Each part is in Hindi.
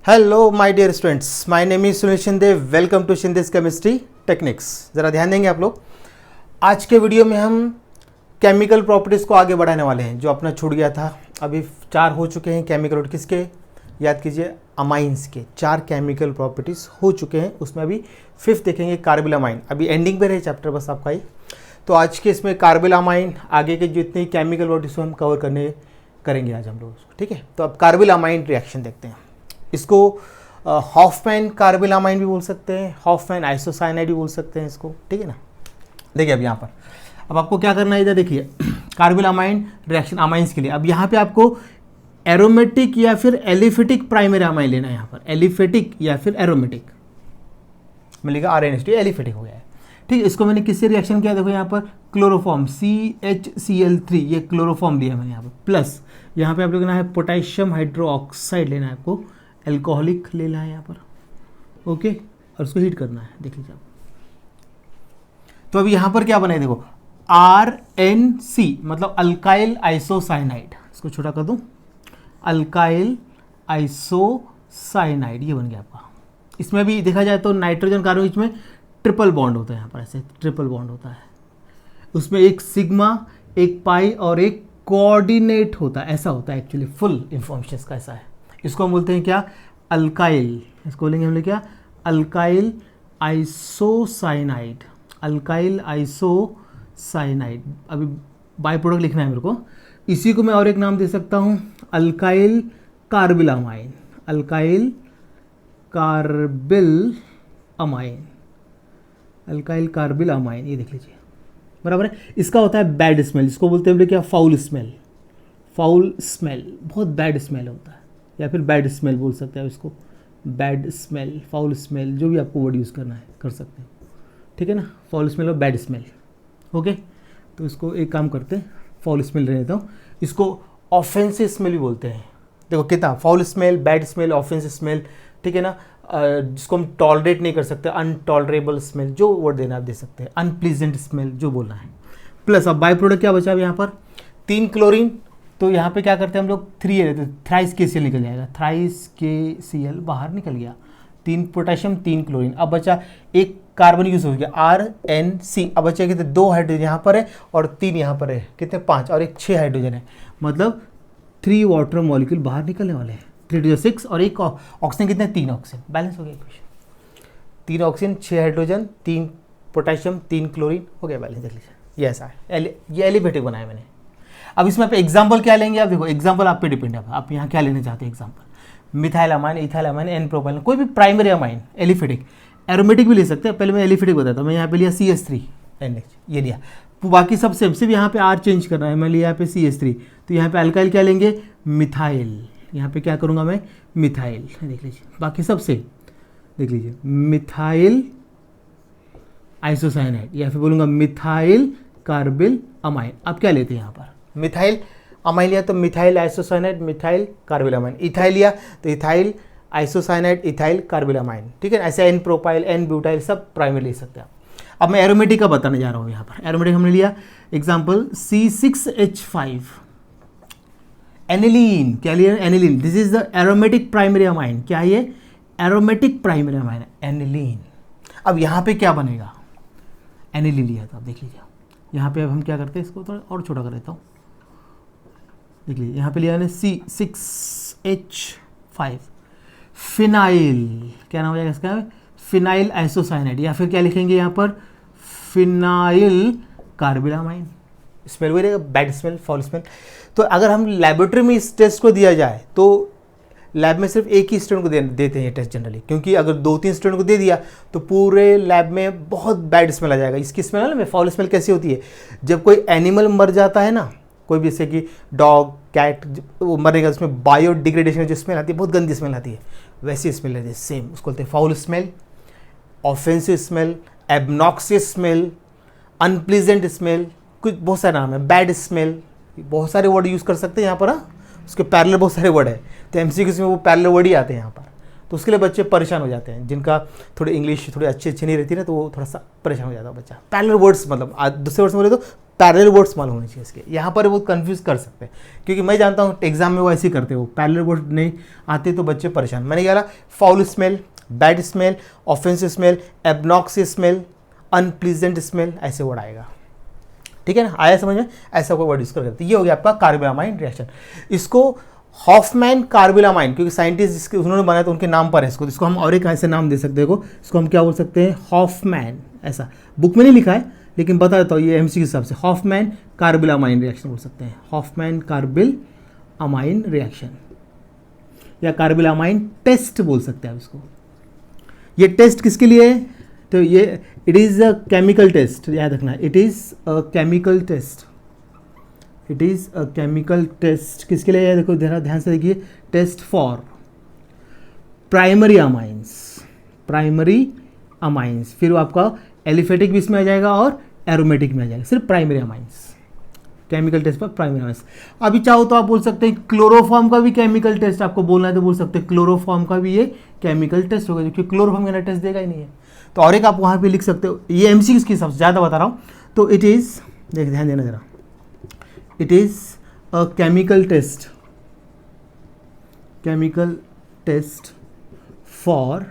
Hello my dear students, my name is Sunil Shinde. Welcome to Shinde's chemistry techniques. ज़रा ध्यान देंगे आप लोग। आज के वीडियो में हम केमिकल प्रॉपर्टीज़ को आगे बढ़ाने वाले हैं। जो अपना छूट गया था, अभी 4 हो चुके हैं केमिकल। किसके याद कीजिए? अमाइंस के 4 केमिकल प्रॉपर्टीज़ हो चुके हैं। उसमें अभी 5th देखेंगे, कार्बिलामाइन। अभी एंडिंग पे रहे चैप्टर बस आपका ही। तो आज के इसमें कार्बिलामाइन, आगे के जितनी केमिकल प्रॉपर्टीज़ हम कवर करेंगे आज हम लोग उसको, ठीक है। तो अब कार्बिलामाइन रिएक्शन देखते हैं। इसको हॉफमैन कार्बिलामाइन भी बोल सकते हैं, हॉफमैन आइसोसाइनाइड भी बोल सकते हैं इसको, ठीक है ना। देखिए अब यहाँ पर अब आपको क्या करना है, इधर देखिए कार्बिलामाइन रिएक्शन अमाइंस के लिए। अब यहाँ पे आपको एरोमेटिक या फिर एलिफेटिक प्राइमरी अमाइन लेना है। यहाँ पर एलिफेटिक या फिर एरोमेटिक मिलेगा, RNH2 एलिफेटिक हो गया है, ठीक है। इसको मैंने किससे रिएक्शन किया? देखो यहाँ पर क्लोरोफॉर्म CHCl3, ये क्लोरोफॉर्म लिया मैंने यहाँ पर। प्लस यहाँ पे आप लोग लेना है पोटेशियम हाइड्रोक्साइड लेना है आपको, एल्कोहलिक लेना है यहाँ पर, ओके। और उसको हीट करना है, देख लीजिए आप। तो अभी यहाँ पर क्या बना है देखो, RNC मतलब अल्काइल आइसोसाइनाइड। इसको छोटा कर दूँ, अल्काइल आइसोसाइनाइड ये बन गया आपका। इसमें भी देखा जाए तो नाइट्रोजन कार्बन बीच में ट्रिपल बॉन्ड होता है। यहाँ पर ऐसे ट्रिपल बॉन्ड होता है, उसमें एक सिग्मा, एक पाई और एक कोऑर्डिनेट होता है। ऐसा होता है एक्चुअली, फुल इंफॉर्मेशन का ऐसा है। इसको हम बोलते हैं क्या? अल्काइल। इसको बोलेंगे हम लोग क्या? Alkyl isocyanide, alkyl isocyanide. अभी बाय प्रोडक्ट लिखना है मेरे को। इसी को मैं और एक नाम दे सकता हूँ, alkyl carbylamine, alkyl carbyl amine, alkyl carbyl amine, ये देख लीजिए, बराबर है। इसका होता है बैड स्मेल, इसको बोलते हैं क्या? Foul smell. फाउल स्मेल, बहुत बैड स्मेल होता है, या फिर बैड स्मेल बोल सकते हैं इसको। बैड स्मेल, फाउल स्मेल, जो भी आपको वर्ड यूज़ करना है कर सकते हैं, ठीक है ना। फाउल स्मेल और बैड स्मेल, ओके। तो इसको एक काम करते हैं, फाउल स्मेल रहने देता हूँ। इसको ऑफेंसिव स्मेल भी बोलते हैं। देखो कितना foul smell, bad smell, offensive smell, ठीक है ना। जिसको हम टॉलरेट नहीं कर सकते, अनटॉलरेबल स्मेल, जो वर्ड देना आप दे सकते हैं। अनप्लीजेंट स्मेल जो बोलना है। प्लस अब बाय प्रोडक्ट क्या बचा अब यहाँ पर? 3 क्लोरीन। तो यहाँ पे क्या करते हैं हम लोग? 3 लेते, थ्राइस KCl निकल जाएगा, थ्राइस KCl बाहर निकल गया। 3 पोटेशियम, 3 क्लोरीन। अब बचा एक कार्बन यूज हो गया, RNC। अब बचा कितने? 2 हाइड्रोजन यहाँ पर है और 3 यहाँ पर है, कितने? 5 और एक 6 हाइड्रोजन है, मतलब 3 वाटर मॉलिक्यूल बाहर निकलने वाले हैं। 3 to 6 और एक ऑक्सीजन, कितने? 3 ऑक्सीजन। बैलेंस हो गया equation. 3 oxygen, 6 hydrogen, 3 potassium, 3 chlorine, हो गया बैलेंस। देख लीजिए ये ऐसा है, ये एलिफेटिक बनाया मैंने। अब इसमें आप एग्जाम्पल क्या लेंगे? आप देखो एग्जाम्पल आप पे डिपेंड है, आप यहाँ क्या लेना चाहते हैं example. Methyl amine, ethyl amine, N propyl, कोई भी प्राइमरी अमाइन एलिफेटिक। एरोमेटिक भी ले सकते हैं, पहले मैं एलिफेटिक बताता हूँ। मैं यहाँ पे लिया CH3NH, ये लिया। बाकी सब सेम, सिर्फ यहाँ पे R चेंज करना है। मैं लिया यहाँ पे CH3, तो यहाँ पे अल्काइल क्या लेंगे? मिथाइल। यहाँ पे क्या करूँगा मैं? मिथाइल, देख लीजिए। बाकी सब सेम, देख लीजिए, मिथाइल आइसोसाइनाइड, या फिर बोलूँगा मिथाइल कार्बिल अमाइन। आप क्या लेते हैं यहाँ पर? मिथाइल अमाइन लिया तो methyl isocyanide, methyl carbyl amine. Ethyl लिया तो ethyl isocyanide, ethyl carbyl amine, ठीक है। ऐसे एन प्रोपाइल, एन ब्यूटाइल, सब प्राइमरी ले सकते हैं आप। अब मैं एरोमेटिक का बताने जा रहा हूँ। यहाँ पर एरोमेटिक हमने लिया एग्जाम्पल C6H5 एनिलीन। क्या लिया? Aniline. This is the aromatic primary amine. क्या है ये? एरोमेटिक प्राइमरी अमाइन है, एनिलीन। अब यहाँ पे क्या बनेगा? एनिलीन लिया था, आप देख लीजिए। यहाँ पे अब हम क्या करते हैं, इसको थोड़ा और छोटा कर देता हूँ, देख लीजिए। यहाँ पे लिया मैंने C6H5 फिनाइल। क्या नाम हो जाएगा इसका? फिनाइल आइसोसाइनाइड, या फिर क्या लिखेंगे यहाँ पर? Phenyl carbylamine. स्मेल वही रहेगा, बैड स्मेल, फाउल स्मेल। तो अगर हम लेबोरेटरी में इस टेस्ट को दिया जाए तो लैब में सिर्फ एक ही स्टूडेंट को देते हैं ये टेस्ट जनरली, क्योंकि अगर 2-3 स्टूडेंट को दे दिया तो पूरे लैब में बहुत बैड स्मेल आ जाएगा। इसकी स्मेल में फाउल स्मेल कैसी होती है? जब कोई एनिमल मर जाता है ना, कोई भी, जैसे कि डॉग, कैट, वो मरेगा, उसमें बायोडिग्रेडेशन जो स्मेल आती है, बहुत गंदी स्मेल आती है, वैसी स्मेल आती है सेम। उसको बोलते हैं foul smell, offensive smell, obnoxious smell, unpleasant smell, कुछ बहुत सारे नाम है, बैड स्मेल, बहुत सारे वर्ड यूज़ कर सकते हैं यहाँ पर। हाँ, उसके पैरेलल बहुत सारे वर्ड है, तो MCQs में वो पैरेलल वर्ड ही आते हैं यहाँ पर। तो उसके लिए बच्चे परेशान हो जाते हैं, जिनका थोड़ी इंग्लिश थोड़ी अच्छी नहीं रहती ना, तो वो थोड़ा सा परेशान हो जाता है बच्चा। पैरेलल वर्ड्स मतलब दूसरे वर्ड्स में बोले तो पैरेलल वर्ड्स मालूम होने चाहिए इसके। यहाँ पर वो कंफ्यूज कर सकते हैं, क्योंकि मैं जानता हूँ एग्जाम में वो ऐसे ही करते हो, पैरेलल वर्ड नहीं आते तो बच्चे परेशान। मैंने क्या कहा, foul smell, bad smell, offensive smell, obnoxious smell, unpleasant smell, ऐसे वर्ड आएगा। ठीक है ना, आया समझ में, ऐसा कोई वर्ड यूज करते। ये हो गया आपका कार्बिलामाइन रिएक्शन। इसको हॉफमैन कार्बिलामाइन, क्योंकि साइंटिस्ट जिसके उन्होंने बनाया तो उनके नाम पर है इसको हम और एक ऐसे नाम दे सकते हैं। इसको हम क्या बोल सकते हैं, हॉफमैन। ऐसा बुक में नहीं लिखा है लेकिन बता देता हूँ, ये एमसी के हिसाब से हॉफमैन कार्बिलामाइन रिएक्शन बोल सकते हैं, हॉफमैन कार्बिलामाइन रिएक्शन या कार्बिलामाइन टेस्ट बोल सकते हैं आप इसको। ये टेस्ट किसके लिए है, तो ये it is a chemical test, याद रखना, it is a chemical test, it is a chemical test. किसके लिए है, देखो ध्यान से देखिए, test for primary amines, primary amines, फिर वो आपका एलिफेटिक भी इसमें आ जाएगा और एरोमेटिक में आ जाएगा, सिर्फ प्राइमरी अमाइंस, केमिकल टेस्ट पर प्राइमरी अमाइंस। अभी चाहो तो आप बोल सकते हैं क्लोरोफॉर्म का भी केमिकल टेस्ट आपको बोलना है तो बोल सकते हैं क्लोरोफॉर्म का भी ये केमिकल टेस्ट होगा, क्योंकि क्लोरोफॉर्म का टेस्ट देगा ही नहीं है। तो और एक आप वहाँ पे लिख सकते हो, ये एमसीक्यू के हिसाब से ज़्यादा बता रहा हूँ। तो इट इज़, देख ध्यान देना जरा, it is a chemical test, chemical test for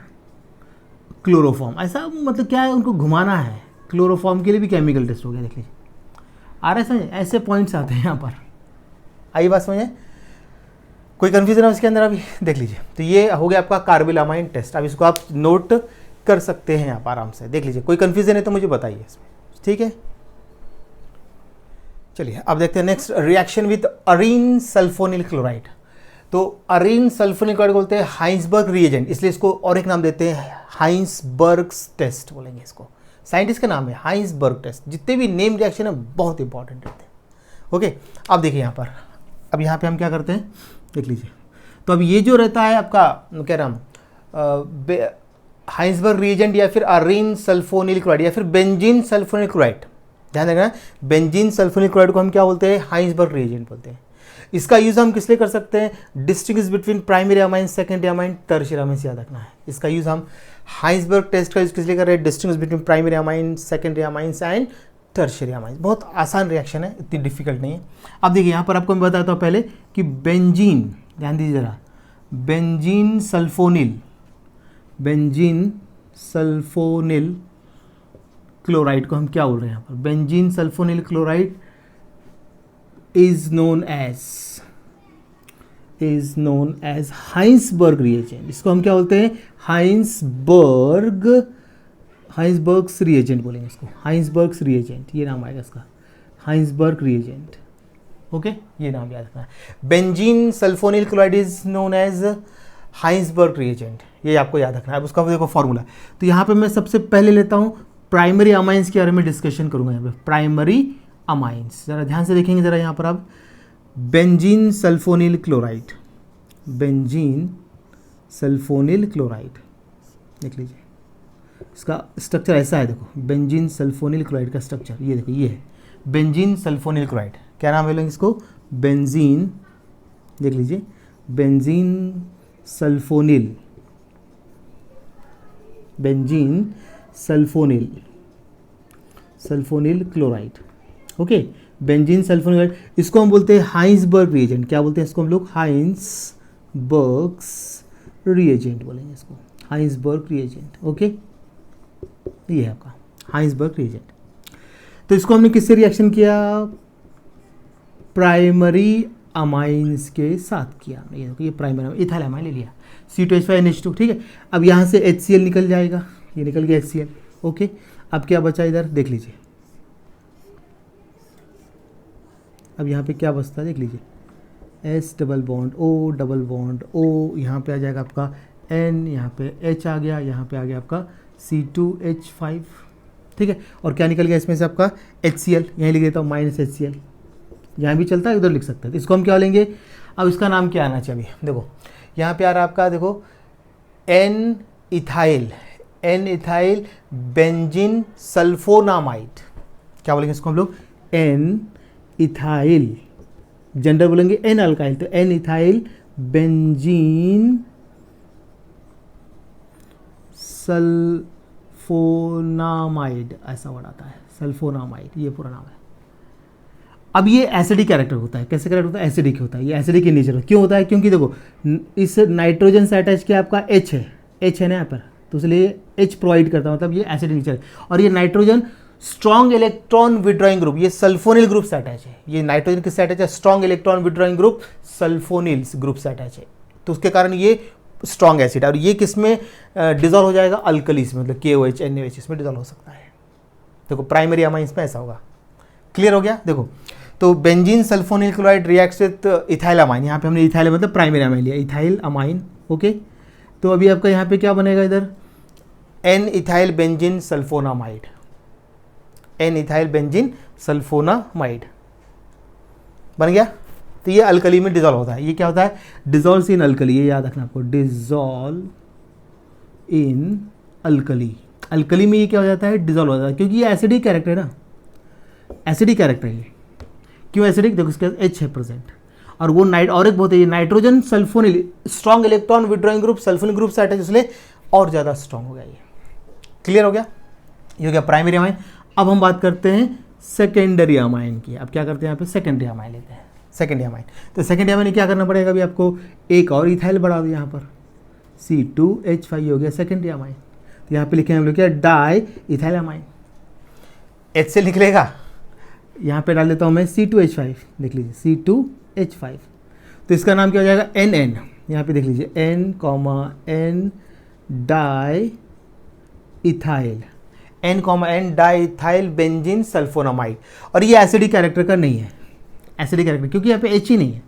chloroform. ऐसा मतलब क्या है, उनको घुमाना है, क्लोरोफॉर्म के लिए भी केमिकल टेस्ट हो गया। देख लीजिए, आ रहा है समझ, ऐसे पॉइंट्स आते हैं यहाँ पर। आई बात समझे, कोई कंफ्यूजन है उसके अंदर अभी, देख लीजिए। तो ये हो गया आपका कार्बिलामाइन टेस्ट। अब इसको आप नोट कर सकते हैं आप आराम से, देख लीजिए। कोई कंफ्यूजन है तो मुझे बताइए इसमें, ठीक है। चलिए अब देखते हैं next, reaction with Areen sulphonyl chloride. तो अरीन सल्फोनिल क्लोराइड बोलते हैं हाइंसबर्ग रिएजेंट, इसलिए इसको और एक नाम देते हैं हाइंसबर्ग्स टेस्ट बोलेंगे इसको। साइंटिस्ट का नाम है हाइंसबर्ग टेस्ट। जितने भी नेम रिएक्शन है बहुत इंपॉर्टेंट रहते हैं। ओके, अब देखिए यहाँ पर, अब यहाँ पे हम क्या करते हैं, देख लीजिए। तो अब ये जो रहता है आपका, कह रहा हूँ हाइंसबर्ग रिएजेंट या फिर अरीन सल्फोनिल क्लोराइड या फिर बेंजीन सल्फोनिल क्लोराइड, ध्यान रखना, बेंजीन सल्फोनिल क्लोराइड को हम क्या बोलते हैं, हाइंसबर्ग रिएजेंट बोलते हैं। इसका यूज हम किस लिए कर सकते हैं, distinguish between primary amine, secondary amine, tertiary amine, याद रखना है। इसका यूज हम हाइंसबर्ग टेस्ट का यूज किस लिए कर रहे हैं, distinguish between primary amine, secondary amines and tertiary amines. बहुत आसान रिएक्शन है, इतनी डिफिकल्ट नहीं है। अब देखिए यहाँ पर आपको मैं बताता हूँ पहले कि बेंजीन, ध्यान दीजिए जरा, benzene sulphonyl, benzene sulphonyl chloride को हम क्या बोल रहे हैं यहाँ पर, benzene sulphonyl chloride is known as Hinsberg reagent. इसको हम क्या बोलते हैं, हाइंसबर्ग्स रिएजेंट बोलेंगे इसको, हाइंसबर्ग्स रिएजेंट, ये नाम आएगा इसका, हाइंसबर्ग रिएजेंट। ओके, ये नाम याद रखना है। Benzene sulphonyl chloride is known as Hinsberg reagent, ये आपको याद रखना है। अब उसका देखो फॉर्मूला, तो यहाँ पे मैं सबसे पहले लेता हूँ प्राइमरी अमाइंस के बारे में डिस्कशन करूंगा। यहाँ पे प्राइमरी अमाइंस, जरा ध्यान से देखेंगे जरा यहाँ पर आप, benzene sulphonyl chloride, benzene sulphonyl chloride, देख लीजिए इसका स्ट्रक्चर ऐसा है। देखो बेंजीन सल्फोनिल क्लोराइड का स्ट्रक्चर ये देखो, ये है बेंजीन सल्फोनिल क्लोराइड। क्या नाम बोलेंगे इसको, बेंजीन, देख लीजिए, benzene sulphonyl, benzene sulphonyl, sulphonyl chloride. Okay, benzene sulphonyl chloride, इसको हम बोलते हैं हाइंसबर्ग रिएजेंट। क्या बोलते हैं इसको हम लोग, हाइंसबर्ग्स रिएजेंट बोलेंगे इसको, हाइंसबर्ग रिएजेंट। ओके, ये है आपका हाइंसबर्ग रिएजेंट। तो इसको हमने किससे रिएक्शन किया, प्राइमरी अमाइंस के साथ किया। ये देखो, ये प्राइमरी इथाइल अमाइन ले लिया, C2H5NH2, ठीक है। अब यहाँ से HCl निकल जाएगा, ये निकल गया HCl। ओके, अब क्या बचा इधर, देख लीजिए, अब यहाँ पे क्या बचता है, देख लीजिए, S डबल बॉन्ड O, यहाँ पे आ जाएगा आपका N, यहाँ पे H आ गया, यहाँ पे आ गया आपका C2H5, ठीक है। और क्या निकल गया इसमें से आपका HCl, यहीं लिख देता हूँ -HCl, यहाँ भी चलता है, उधर लिख सकते हैं। तो इसको हम क्या लेंगे, अब इसका नाम क्या आना चाहिए, अभी देखो यहाँ पे आ रहा है आपका, देखो N इथाइल बेंजीन सल्फोनामाइड। क्या बोलेंगे इसको हम लोग, N इथाइल, जनरल बोलेंगे N अल्काइल, तो N इथाइल बेंजीन सल्फोनामाइड, ऐसा वर्ड आता है, सल्फोनामाइड, ये पूरा नाम है। अब ये एसिडिक कैरेक्टर होता है, कैसे कैरेक्टर होता है, एसिडिक होता है, ये एसिडिक इन नेचर क्यों होता है, क्योंकि देखो इस नाइट्रोजन से अटैच किया आपका H है, H है ना यहाँ पर, तो इसलिए H प्रोवाइड करता है, मतलब ये एसिडिक नेचर है। और ये nitrogen strong electron withdrawing group, ये सल्फोनिल ग्रुप से अटैच है, ये नाइट्रोजन किससे अटैच है, strong electron withdrawing group sulphonyl group से अटैच है, तो उसके कारण ये स्ट्रॉन्ग एसिड है। और ये किस में डिजोल्व हो जाएगा, अल्कलीस में, मतलब KOH NaOH इसमें डिजोल्व हो सकता है। देखो प्राइमरी अमाइंस में ऐसा होगा। क्लियर हो गया। देखो तो benzene sulphonyl chloride reacts with ethyl amine, यहाँ पे हमने इथाइल मतलब प्राइमरी अमाइन लिया, इथाइल अमाइन। ओके, तो अभी आपका यहाँ पे क्या बनेगा, इधर N ethyl benzene sulphonamide, N ethyl benzene sulphonamide बन गया। तो ये अल्कली में डिजोल्व होता है। ये क्या होता है, डिजोल्व इन अल्कली, ये याद रखना आपको, डिजोल्व इन अल्कली। अल्कली में ये क्या हो जाता है, डिजोल्व हो जाता है, क्योंकि ये एसिडिक कैरेक्टर है ना, एसिडिक कैरेक्टर है ये। क्यों एसिडिक, देखो इसके H है प्रेजेंट, और वो और एक बहुत है, ये nitrogen sulphonyl strong electron withdrawing group sulphonyl group से अटैच, इसलिए और ज़्यादा स्ट्रॉन्ग हो गया ये। क्लियर हो गया, ये हो गया प्राइमरी अमाइन। अब हम बात करते हैं सेकेंडरी अमाइन की। अब क्या करते हैं यहाँ पे, सेकेंडरी अमाइन लेते हैं, सेकेंडरी अमाइन। तो सेकेंडरी अमाइन क्या करना पड़ेगा, अभी आपको एक और इथाइल बढ़ा दो यहाँ पर, C2H5 हो गया सेकेंडरी अमाइन। तो यहाँ पे लिखे हम लोग क्या, डाई इथाइल अमाइन, H से निकलेगा, यहाँ पे डाल देता हूँ मैं C2H5, देख लीजिए C2H5, तो इसका नाम क्या हो जाएगा, NN। यहाँ पे देख लीजिए N, di ethyl, N di ethyl benzene sulphonamide. और ये एसिडिक कैरेक्टर का नहीं है, एसिडिक कैरेक्टर, क्योंकि यहाँ पे H ही नहीं है,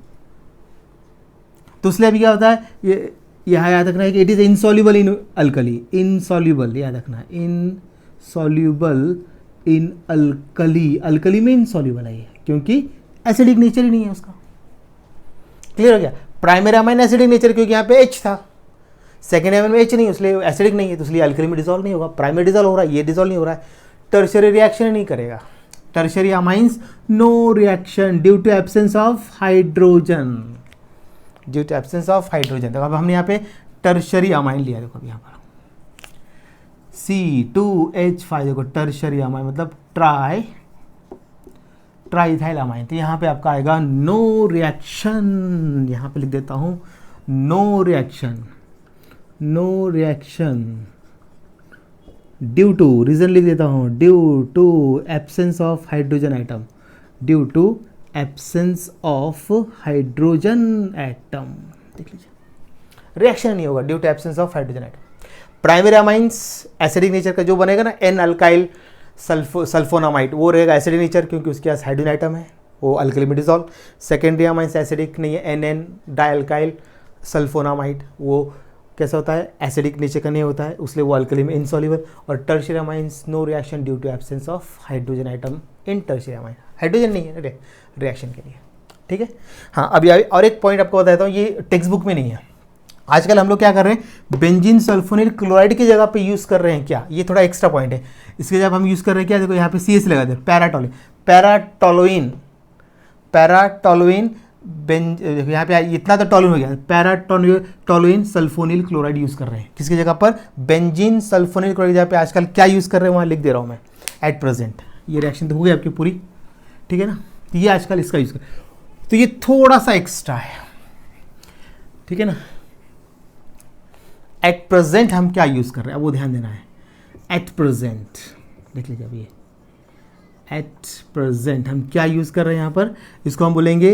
तो इसलिए अभी क्या होता है, ये यहाँ याद रखना है कि it is insoluble in alkali, insoluble याद रखना, इनसॉल्यूबल इन अल्कली, अल्कली में इनसॉल्यूबल है ये, क्योंकि एसिडिक नेचर ही नहीं है उसका। क्लियर हो गया। प्राइमरी अमाइन एसिडिक नेचर, क्योंकि यहाँ पे H था, सेकेंडरी अमाइन में H नहीं, इसलिए एसिडिक नहीं है, तो इसलिए अल्कली में डिजोल्व नहीं होगा। प्राइमरी डिजोल्व हो रहा है, ये डिजोल्व नहीं हो रहा है, टर्शियरी रिएक्शन नहीं करेगा। Tertiary amines no reaction due to absence of hydrogen, due to absence of hydrogen. देखो अब हमने यहाँ पे टर्शियरी अमाइन लिया, देखो अब यहाँ पर C2H5, देखो टर्शियरी अमाइन मतलब ट्राइथाइल अमाइन। तो यहाँ पे आपका आएगा नो रिएक्शन, यहाँ पे लिख देता हूँ no reaction, no reaction due to, reason लिख देता हूँ, due to absence of hydrogen atom, due to absence of hydrogen atom. देख लीजिए रिएक्शन नहीं होगा due to absence of hydrogen atom. Primary amines acidic nature का जो बनेगा ना, N अल्काइल सल्फोनामाइड, वो रहेगा एसिडिक नेचर, क्योंकि उसके पास हाइड्रोजन एटम है, वो अल्कली में डिजोल्व। सेकेंडरी अमाइंस एसिडिक नहीं है, NN डाई अल्काइल सल्फोनामाइड, वो कैसा होता है, एसिडिक नेचर का नहीं होता है, इसलिए वो अल्कली में इनसॉल्युबल। और tertiary amines no reaction due to absence of hydrogen atom in tertiary amine, hydrogen नहीं है रिएक्शन के लिए। ठीक है। हाँ, अभी और एक पॉइंट आपको बताता हूँ, ये टेक्स्ट बुक में नहीं है। आजकल हम लोग क्या कर रहे हैं, बेंजीन सल्फोनिल क्लोराइड की जगह पे यूज़ कर रहे हैं क्या, ये थोड़ा एक्स्ट्रा पॉइंट है। इसके जब हम यूज़ कर रहे हैं क्या, देखो यहाँ पे CS लगा दे, पैराटोलुइन देखो यहाँ पे इतना तो टोलुइन हो गया, पैराटोलुइन सल्फोनिल क्लोराइड यूज़ कर रहे हैं किसकी जगह पर, बेंजीन सल्फोनिल क्लोराइड की जगह पे आजकल क्या यूज़ कर रहे हैं, वहाँ लिख दे रहा हूँ मैं एट प्रेजेंट। ये रिएक्शन तो हो गई आपकी पूरी, ठीक है ना। तो ये आजकल इसका यूज़ कर, तो ये थोड़ा सा एक्स्ट्रा है, ठीक है ना। एट प्रेजेंट हम क्या यूज़ कर रहे हैं, अब वो ध्यान देना है। एट प्रेजेंट देख लीजिए, अब ये एट प्रेजेंट हम क्या यूज़ कर रहे हैं यहाँ पर, इसको हम बोलेंगे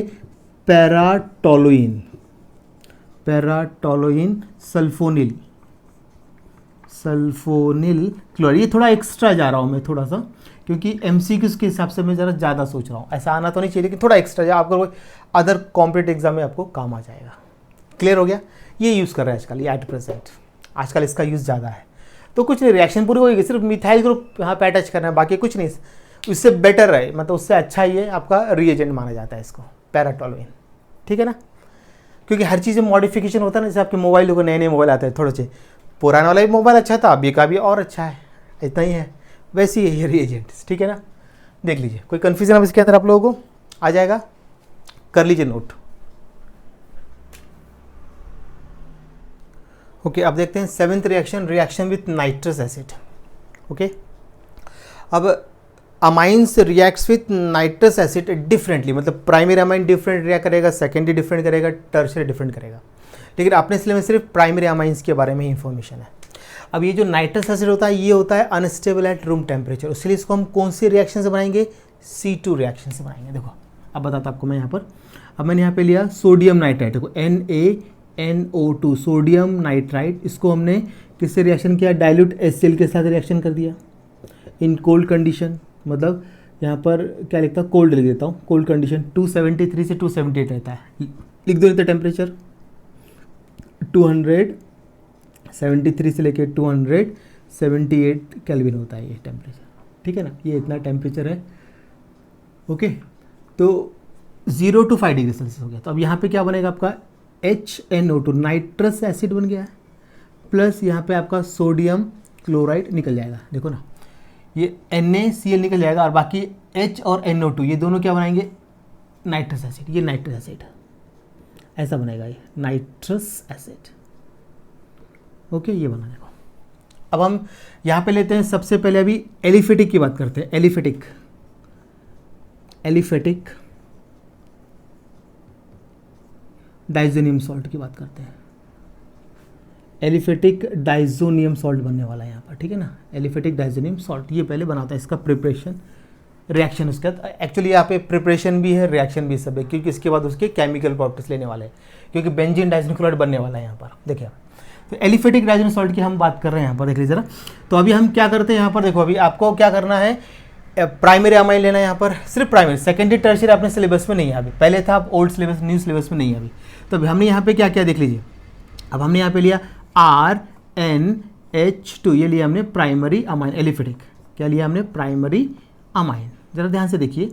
पैराटोलुइन सल्फोनिल क्लोराइड। ये थोड़ा एक्स्ट्रा जा रहा हूँ मैं थोड़ा सा, क्योंकि MCQs के हिसाब से मैं ज़रा ज़्यादा सोच रहा हूँ, ऐसा आना तो नहीं चाहिए, लेकिन थोड़ा एक्स्ट्रा जा, आपको कोई अदर कॉम्पिटेटिव एग्जाम में आपको काम आ जाएगा। क्लियर हो गया। ये यूज़ कर रहे हैं आजकल, ये एट प्रेजेंट आजकल इसका यूज़ ज़्यादा है। तो कुछ नहीं, रिएक्शन पूरी होगी, सिर्फ मिथाइल ग्रुप यहाँ पे अटैच करना है, बाकी कुछ नहीं। उससे बेटर है, मतलब उससे अच्छा ये आपका रिएजेंट माना जाता है इसको, पैराटोलुइन, ठीक है ना। क्योंकि हर चीज़ में मॉडिफिकेशन होता है ना, जैसे आपके मोबाइल को नए मोबाइल आते हैं, थोड़े से पुराना वाला भी मोबाइल अच्छा था, अभी का भी और अच्छा है, इतना ही है, वैसे ही है ये रिएजेंट्स, ठीक है ना। देख लीजिए, कोई कन्फ्यूजन अब इसके अंदर आप लोगों को आ जाएगा, कर लीजिए नोट। ओके, अब देखते हैं seventh reaction with nitrous acid. Okay, अब amines reacts with nitrous acid differently, मतलब प्राइमरी अमाइन डिफरेंट रिएक्ट करेगा, सेकेंडरी डिफरेंट करेगा, टर्शियरी डिफरेंट करेगा। लेकिन अपने सिलेबस में सिर्फ प्राइमरी अमाइंस के बारे में ही इंफॉर्मेशन है। अब ये जो नाइट्रस एसिड होता है ये होता है अनस्टेबल एट रूम टेम्परेचर, इसलिए इसको हम कौन सी रिएक्शन से बनाएंगे, C2 रिएक्शन से बनाएंगे। देखो अब बताता आपको मैं यहाँ पर, अब मैंने यहाँ पे लिया सोडियम नाइट्राइट, देखो NaNO2 सोडियम नाइट्राइट, इसको हमने किससे रिएक्शन किया, डाइल्यूट HCl के साथ रिएक्शन कर दिया इन कोल्ड कंडीशन, मतलब यहाँ पर क्या लिखता हूँ, कोल्ड लिख देता हूँ, कोल्ड कंडीशन 273 से 278 रहता है, लिख दो इतना टेम्परेचर 273 से लेके 278 केल्विन होता है ये टेम्परेचर, ठीक है ना, ये इतना टेम्परेचर है। ओके, तो 0 to 5 डिग्री सेल्सियस हो गया। तो अब यहाँ पे क्या बनेगा आपका HNO2 नाइट्रस एसिड बन गया है, प्लस यहाँ पे आपका सोडियम क्लोराइड निकल जाएगा, देखो ना ये NaCl निकल जाएगा, और बाकी H और NO2 ये दोनों क्या बनाएंगे, नाइट्रस एसिड, ये नाइट्रस एसिड ऐसा बनेगा, ये नाइट्रस एसिड। ओके, ये बना देखो। अब हम यहाँ पे लेते हैं सबसे पहले अभी एलिफेटिक की बात करते हैं, एलिफेटिक डाइजोनियम सॉल्ट की बात करते हैं। एलिफेटिक डाइजोनियम सॉल्ट बनने वाला है यहाँ पर, ठीक है ना, एलिफेटिक डाइजोनियम सॉल्ट ये पहले बनाता है, इसका प्रिपरेशन रिएक्शन उसके बाद, एक्चुअली यहाँ पे प्रिपरेशन भी है रिएक्शन भी सब है, क्योंकि इसके बाद उसके केमिकल प्रॉपर्टीज लेने वाले हैं, क्योंकि बेंजीन डाइजोनियम क्लोराइड बनने वाला है यहाँ पर। देखिए तो एलिफेटिक डाइजोनियम सॉल्ट की हम बात कर रहे हैं यहाँ पर, देख लीजिए जरा। तो अभी हम क्या करते हैं यहाँ पर, देखो अभी आपको क्या करना है, प्राइमरी अमाइन लेना है यहाँ पर, सिर्फ प्राइमरी, सेकेंडरी टर्शियरी अपने सिलेबस में नहीं है अभी, पहले था, अब ओल्ड सिलेबस न्यू सिलेबस में नहीं है अभी। तो अभी हमने यहाँ पे क्या किया देख लीजिए, अब हमने यहाँ पे लिया RNH2, ये लिया हमने प्राइमरी अमाइन, एलिफेटिक क्या लिया हमने, प्राइमरी अमाइन, जरा ध्यान से देखिए,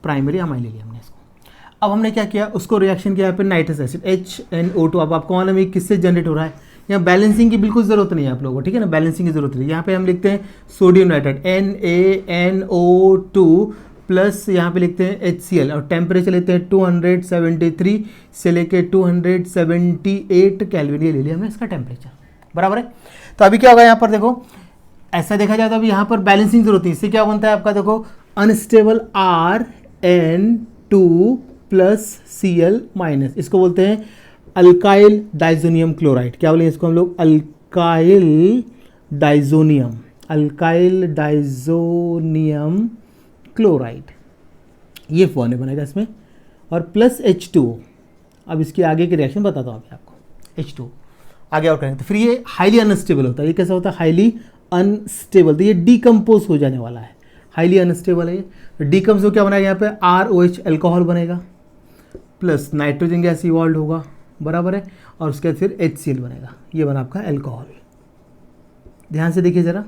प्राइमरी अमाइन ले लिया हमने इसको। अब हमने क्या किया, उसको रिएक्शन किया यहाँ पे नाइट्रस एसिड HNO2। अब आपको मालूम है किससे जनरेट हो रहा है, यहाँ बैलेंसिंग की बिल्कुल ज़रूरत नहीं है आप लोगों को, ठीक है ना, बैलेंसिंग की ज़रूरत नहीं। यहाँ पे हम लिखते हैं सोडियम नाइट्राइट NaNO2 प्लस यहाँ पे लिखते हैं HCl, और टेम्परेचर लेते हैं 273 से लेके 278 केल्विन, ये ले लिया हमने इसका टेम्परेचर, बराबर है। तो अभी क्या होगा यहाँ पर, देखो ऐसा देखा जाए तो अभी यहाँ पर बैलेंसिंग जरूरत है, इससे क्या बनता है आपका, देखो unstable RN2 plus Cl minus, इसको बोलते हैं अल्काइल डाइजोनियम क्लोराइड। क्या बोलेंगे इसको हम लोग, अल्काइल डाइजोनियम क्लोराइड, ये फॉर्म बनेगा इसमें, और प्लस H2O। अब इसके आगे की रिएक्शन बताता हूँ अभी आपको, H2O आगे और करेंगे। तो फिर ये हाईली अनस्टेबल होता है, ये कैसा होता है, हाईली अनस्टेबल, तो ये डिकम्पोज हो जाने वाला है, हाईली अनस्टेबल है ये। तो डिकम्पोज हो क्या बनाएगा यहाँ पे, ROH अल्कोहल बनेगा, प्लस नाइट्रोजन गैस इवॉल्व होगा, बराबर है, और उसके बाद फिर HCl बनेगा, ये बना आपका अल्कोहल। ध्यान से देखिए जरा,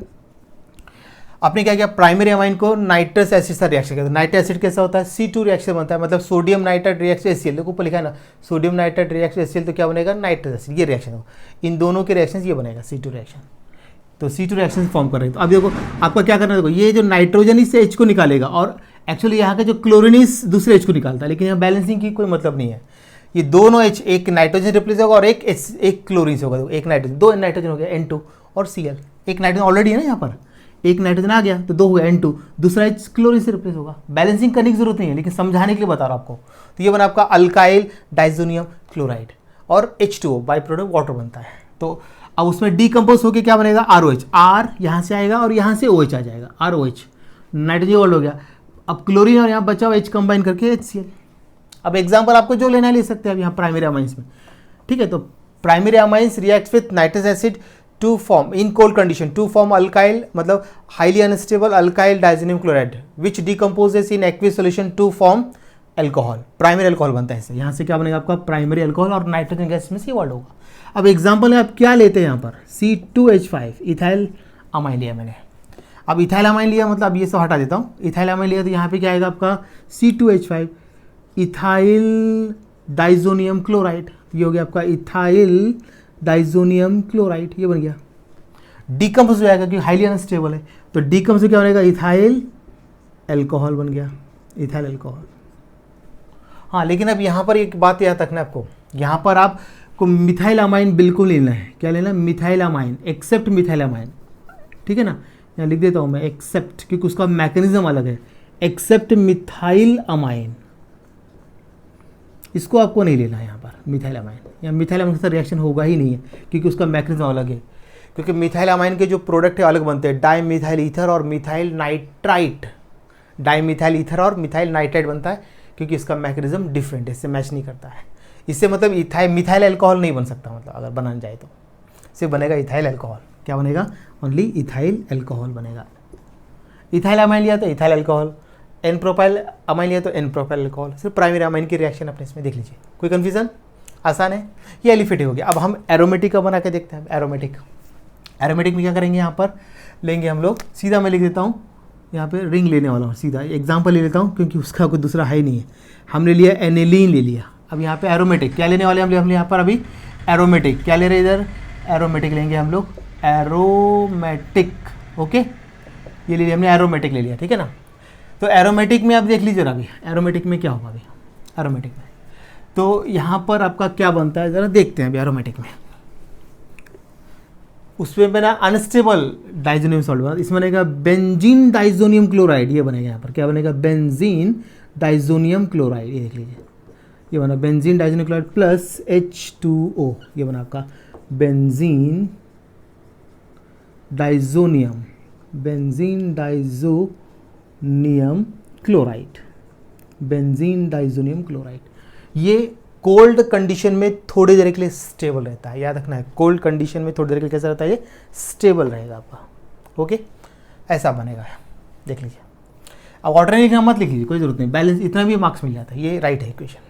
आपने क्या किया, प्राइमरी अमाइन को नाइट्रस एसिड से रिएक्शन किया, तो नाइट्रस एसिड कैसा होता है, C2 रिएक्शन बनता है, मतलब सोडियम नाइट्राइट रिएक्शन HCl, देखो ऊपर लिखा है ना, सोडियम नाइट्राइट रिएक्शन HCl, तो क्या बनेगा, नाइट्रस एसिड, ये रिएक्शन हो, इन दोनों के रिएक्शन ये बनेगा C2 रिएक्शन। तो C2 रिएक्शन फॉर्म कर रहे हैं। तो अब देखो आपका क्या करना है, देखो ये जो नाइट्रोजन इससे H को निकालेगा, और एक्चुअली यहाँ का जो क्लोरीन इस दूसरे H को निकालता है, लेकिन यहाँ बैलेंसिंग की कोई मतलब नहीं है, ये दोनों H, एक नाइट्रोजन रिप्लेस होगा और एक क्लोरीन से होगा, देखो एक नाइट्रोजन, दो नाइट्रोजन हो गया N2 और Cl, एक नाइट्रोजन ऑलरेडी है ना यहाँ पर, एक नाइट्रोजन आ गया तो दो हो गया N2, दूसरा H क्लोरीन से रिप्लेस होगा, बैलेंसिंग करने की जरूरत नहीं है, लेकिन समझाने के लिए बता रहा हूँ आपको। तो ये बना आपका अल्काइल डाइजोनियम क्लोराइड, और H2O बाई प्रोडक्ट वाटर बनता है। तो अब उसमें डीकम्पोज होकर क्या बनेगा, ROH, R यहाँ से आएगा और यहाँ से OH आ जाएगा, ROH नाइट्रोजन वर्ल्ड हो गया। अब क्लोरीन और यहाँ बचा हुआ H कंबाइन करके HCl। अब एग्जाम्पल आपको जो लेना है ले सकते हैं अब यहाँ प्राइमरी अमाइंस में, ठीक है। तो primary amines react with nitrous acid to form in cold condition, to form alkyl, मतलब highly unstable alkyl diazonium chloride which decomposes in aqueous solution to form alcohol, primary alcohol बनता है इससे। यहाँ से क्या बनेगा आपका प्राइमरी अल्कोहल, और नाइट्रोजन गैस में से वर्ड होगा। अब एग्जाम्पल है, आप क्या लेते हैं यहाँ पर, C2H5 इथाइल अमाइन लिया मैंने। अब इथाइल अमाइन लिया मतलब ये सब हटा देता हूँ, इथाइल अमाइन लिया तो यहाँ पे क्या आएगा आपका C2H5 इथाइल डाइजोनियम क्लोराइड, ये हो गया आपका इथाइल डाइजोनियम क्लोराइड, ये बन गया। डीकम्पोज हो जाएगा क्योंकि हाईली अनस्टेबल है, तो डीकम्पोज क्या बनेगा, इथाइल अल्कोहल बन गया, इथाइल अल्कोहल। हाँ, लेकिन अब यहाँ पर एक बात याद रखना आपको, यहाँ पर आपको मिथाइल अमाइन बिल्कुल लेना है, क्या लेना है, methyl amine, except methyl amine, ठीक है ना। यहाँ लिख देता हूँ मैं एक्सेप्ट, क्योंकि उसका मैकेनिज्म अलग है, एक्सेप्ट मिथाइल अमाइन, इसको आपको नहीं लेना है यहाँ पर मिथाइल अमाइन, या मिथाइल अमाइन के साथ रिएक्शन होगा ही नहीं है क्योंकि उसका मैकेनिज्म अलग है, क्योंकि मिथाइल अमाइन के जो प्रोडक्ट है अलग बनते हैं, डाई मिथाइल ईथर और methyl nitrite, di methyl ether और मिथाइल नाइट्राइट बनता है, क्योंकि इसका मैकेनिज्म डिफरेंट है, इससे मैच नहीं करता है। इससे मतलब इथाइल मिथाइल अल्कोहल नहीं बन सकता, मतलब अगर बनाना जाए तो सिर्फ बनेगा इथाइल अल्कोहल। क्या बनेगा? ओनली इथाइल अल्कोहल बनेगा। इथाइल अमाइन लिया तो ethyl alcohol, N propyl amine लिया तो एन प्रोपाइल अल्कोहल, सिर्फ प्राइमरी अमाइन की रिएक्शन अपने इसमें देख लीजिए। कोई कन्फ्यूजन? आसान है। ये एलिफेटिक हो गया। अब हम एरोमेटिक का बना के देखते हैं। एरोमेटिक में क्या करेंगे? यहाँ पर लेंगे हम लोग, सीधा मैं लिख देता हूँ यहाँ पे रिंग लेने वाला हूँ, सीधा एग्जाम्पल ले लेता हूँ क्योंकि उसका कोई दूसरा है ही नहीं है। हमने लिया एनिलीन ले लिया। अब यहाँ पे एरोमेटिक क्या लेने वाले हम यहाँ पर अभी एरोमेटिक क्या ले रहे हैं? इधर एरोमेटिक लेंगे हम लोग, एरोमेटिक। ओके, ये ले लिया हमने, एरोमेटिक ले लिया, ठीक है ना। तो एरोमेटिक में आप देख लीजिए अभी एरोमेटिक में क्या होगा। अभी एरोमेटिक में तो यहाँ पर आपका क्या बनता है ज़रा देखते हैं अभी एरोमेटिक में। उसमें बना अनस्टेबल डाइजोनियम सॉल्ट बना, इसमें बनेगा बेंजीन डाइजोनियम क्लोराइड। ये बनेगा यहाँ पर क्या बनेगा? Benzene diazonium chloride. ये देख लीजिए, ये बना benzene diazonium chloride plus H2O। ये बना आपका benzene diazonium chloride, benzene diazonium chloride. ये कोल्ड कंडीशन में थोड़ी देर के लिए स्टेबल रहता है, याद रखना है। कोल्ड कंडीशन में थोड़ी देर के लिए कैसा रहता है? ये स्टेबल रहेगा आपका। ओके, ऐसा बनेगा, देख लीजिए। अब ऑल्टरनेटिव का मत लिख लीजिए, कोई जरूरत नहीं, बैलेंस इतना भी मार्क्स मिल जाता है। ये राइट है इक्वेशन,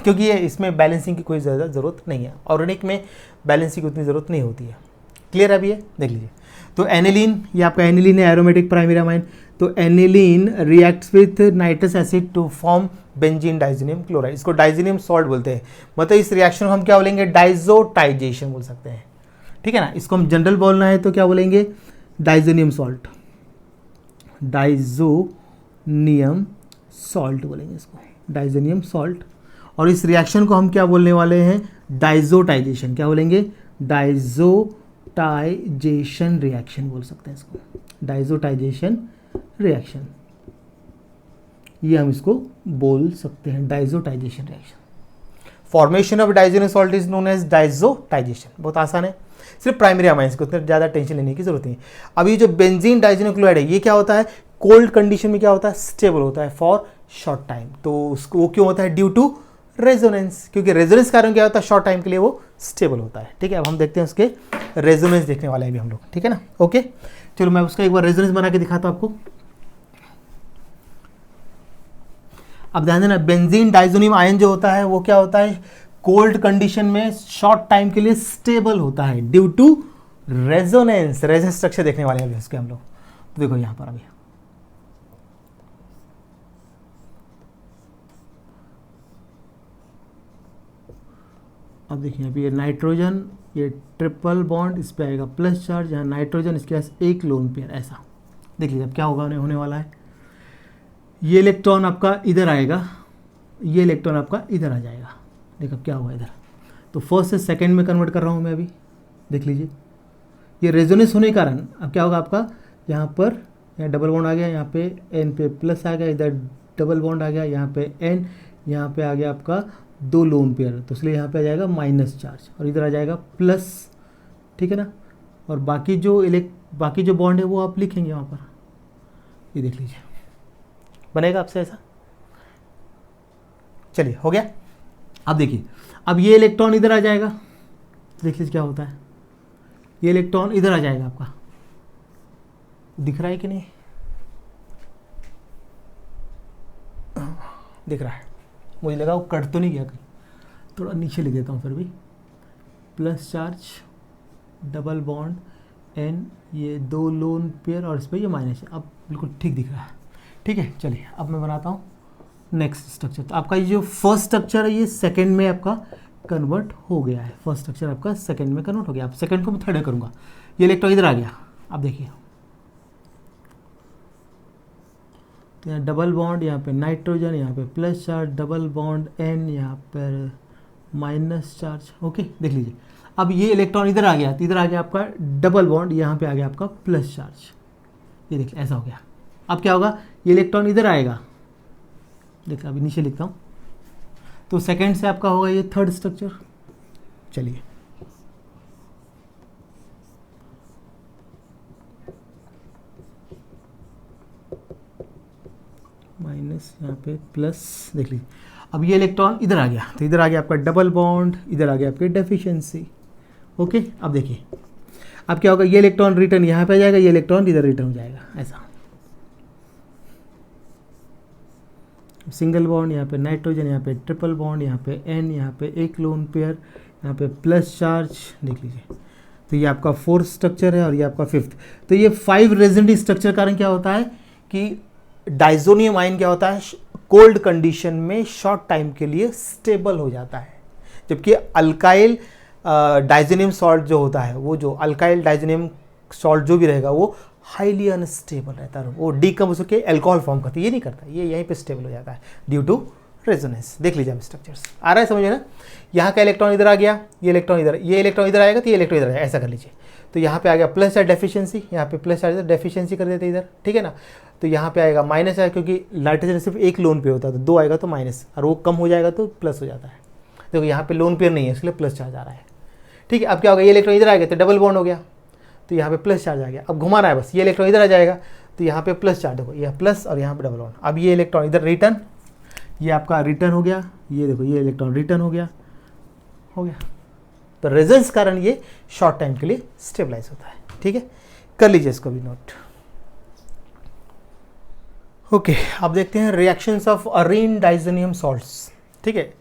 क्योंकि ये इसमें बैलेंसिंग की कोई ज़्यादा ज़रूरत नहीं है। ऑर्गेनिक में बैलेंसिंग की उतनी ज़रूरत नहीं होती है। क्लियर है अभी? ये देख लीजिए। तो एनिलीन, ये आपका एनिलीन है, एरोमेटिक प्राइमरी अमाइन। तो aniline reacts with nitrous acid to form benzene diazonium chloride. इसको डाइजोनियम सॉल्ट बोलते हैं। मतलब इस रिएक्शन को हम क्या बोलेंगे? डाइजोटाइजेशन बोल सकते हैं, ठीक है ना। इसको हम जनरल बोलना है तो क्या बोलेंगे? डाइजोनियम सॉल्ट, डाइजोनियम सॉल्ट बोलेंगे इसको, डाइजोनियम सॉल्ट। और इस रिएक्शन को हम क्या बोलने वाले हैं? डाइजोटाइजेशन। क्या बोलेंगे? डाइजोटाइजेशन रिएक्शन बोल सकते हैं इसको, डाइजोटाइजेशन रिएक्शन, ये हम इसको बोल सकते हैं, diazotization reaction. Formation of diazonium salt is known as diazotization. बहुत आसान है, सिर्फ प्राइमरी अमाइंस को उतना ज़्यादा टेंशन लेने की जरूरत नहीं। अब ये जो बेंजीन डाइजोनियम क्लोराइड है, ये क्या होता है? कोल्ड कंडीशन में क्या होता है? स्टेबल होता है फॉर शॉर्ट टाइम। तो उसको वो क्यों होता है? ड्यू टू रेजोनेंस, क्योंकि रेजोनेंस कारण क्या होता है? शॉर्ट टाइम के लिए वो स्टेबल होता है, ठीक है। अब हम देखते हैं उसके रेजोनेंस देखने वाले हैं भी हम लोग, ठीक है ना। ओके, चलो मैं उसका एक बार रेजोनेंस बना के दिखाता हूँ आपको। अब ध्यान देना, बेंजीन डाइजोनियम आयन जो होता है वो क्या होता है? कोल्ड कंडीशन में शॉर्ट टाइम के लिए स्टेबल होता है due to resonance. Resonance structure देखने वाले हैं अभी उसके हम लोग। तो देखो यहां पर अभी अब देखिए, अभी ये नाइट्रोजन, ये ट्रिपल बॉन्ड, इस पे आएगा प्लस चार्ज, यहाँ नाइट्रोजन, इसके पास एक लोन पेयर, ऐसा देख लीजिए। अब क्या होगा होने वाला है? ये इलेक्ट्रॉन आपका इधर आएगा, ये इलेक्ट्रॉन आपका इधर आ जाएगा। देखो क्या हुआ इधर। तो फर्स्ट से सेकंड में कन्वर्ट कर रहा हूँ मैं अभी, देख लीजिए। ये रेजोनेंस होने के कारण अब क्या होगा आपका? यहाँ पर यहाँ डबल बॉन्ड आ गया, यहाँ पे एन पे प्लस आ गया, इधर डबल बॉन्ड आ गया, यहाँ पे एन, यहाँ पे आ गया आपका दो लोन पेयर, तो इसलिए यहाँ पे आ जाएगा माइनस चार्ज और इधर आ जाएगा प्लस, ठीक है ना। और बाकी जो बॉन्ड है वो आप लिखेंगे वहाँ पर, ये देख लीजिए, बनेगा आपसे ऐसा। चलिए हो गया। अब देखिए, अब ये इलेक्ट्रॉन इधर आ जाएगा, देख लीजिए क्या होता है। ये इलेक्ट्रॉन इधर आ जाएगा आपका, दिख रहा है कि नहीं? दिख रहा है, मुझे लगा वो कट तो नहीं गया कहीं। थोड़ा नीचे लिख देता हूँ फिर भी, plus charge, double bond N, ये दो लोन पेयर और इस पर ये माइनस है। अब बिल्कुल ठीक दिख रहा है, ठीक है। चलिए अब मैं बनाता हूँ नेक्स्ट स्ट्रक्चर। तो आपका ये जो फर्स्ट स्ट्रक्चर है ये सेकंड में आपका कन्वर्ट हो गया है। फर्स्ट स्ट्रक्चर आपका सेकंड में कन्वर्ट हो गया। अब सेकंड को मैं थर्ड करूँगा। ये इलेक्ट्रॉन इधर आ गया, अब देखिए, तो यहाँ डबल बॉन्ड, यहाँ पे नाइट्रोजन, यहाँ पे plus charge, double bond N, यहाँ पर माइनस चार्ज। ओके, देख लीजिए। अब ये इलेक्ट्रॉन इधर आ गया, तो इधर आ गया आपका डबल बॉन्ड, यहाँ पे आ गया आपका प्लस चार्ज, ये देखिए ऐसा हो गया। अब क्या होगा, ये इलेक्ट्रॉन इधर आएगा, देखिए अभी नीचे लिखता हूँ, तो सेकंड से आपका होगा ये थर्ड स्ट्रक्चर। चलिए माइनस यहाँ पे प्लस, देख लीजिए अब ये इलेक्ट्रॉन इधर आ गया, तो इधर आ गया आपका डबल बॉन्ड, इधर आ गया आपकी डेफिशिएंसी। ओके, अब देखिए अब क्या होगा, ये इलेक्ट्रॉन रिटर्न यहाँ पे आ जाएगा, ये इलेक्ट्रॉन इधर रिटर्न हो जाएगा, ऐसा सिंगल बॉन्ड, यहाँ पे नाइट्रोजन, यहाँ पे ट्रिपल बॉन्ड, यहाँ पे एन, यहाँ पे एक लोन पेयर, यहाँ पे प्लस चार्ज, देख लीजिए। तो ये आपका फोर्थ स्ट्रक्चर है और ये आपका फिफ्थ। तो ये 5 रेजोनेंट स्ट्रक्चर का कारण क्या होता है कि डाइजोनियम आयन क्या होता है, कोल्ड कंडीशन में शॉर्ट टाइम के लिए स्टेबल हो जाता है, जबकि अल्काइल डाइजोनियम सॉल्ट जो होता है, वो जो अल्काइल डाइजोनियम सॉल्ट जो भी रहेगा वो हाईली अनस्टेबल रहता है, वो डीकम्पोज होकर अल्कोहल फॉर्म करता है, ये नहीं करता, ये यहीं पे स्टेबल हो जाता है ड्यू टू रेजोनेंस। देख लीजिए आप स्ट्रक्चर्स, आ रहा है समझ में ना। यहाँ का इलेक्ट्रॉन इधर आ गया, ये इलेक्ट्रॉन इधर आएगा, तो ये इलेक्ट्रॉन इधर आएगा, ऐसा कर लीजिए। तो यहाँ पे आ गया प्लस चार्ज डेफिशिएंसी, यहाँ पे प्लस चार्ज डेफिशिएंसी कर देते इधर, ठीक है ना। तो यहाँ पे आएगा माइनस है, क्योंकि नाइट्रोजन सिर्फ एक लोन पेयर होता है, तो 2 आएगा तो माइनस, और वो कम हो जाएगा तो प्लस हो जाता है। देखो यहाँ पे लोन पेयर नहीं है, इसलिए प्लस चार्ज आ रहा है, ठीक है। अब क्या होगा, ये इलेक्ट्रॉन इधर आ गया तो डबल बॉन्ड हो गया, तो यहाँ पे प्लस चार्ज आ गया। अब घुमाना है बस, ये इलेक्ट्रॉन इधर आ जाएगा, तो यहाँ पे प्लस चार्ज, देखो यह प्लस और यहाँ पे डबल बॉन्ड। अब ये इलेक्ट्रॉन इधर रिटर्न, ये आपका रिटर्न हो गया, ये देखो ये इलेक्ट्रॉन रिटर्न हो गया। तो रेजोनेंस कारण ये शॉर्ट टाइम के लिए स्टेबलाइज होता है, ठीक है। कर लीजिए इसको भी नोट। ओके, अब देखते हैं reactions of Areen diazonium salts, ठीक है।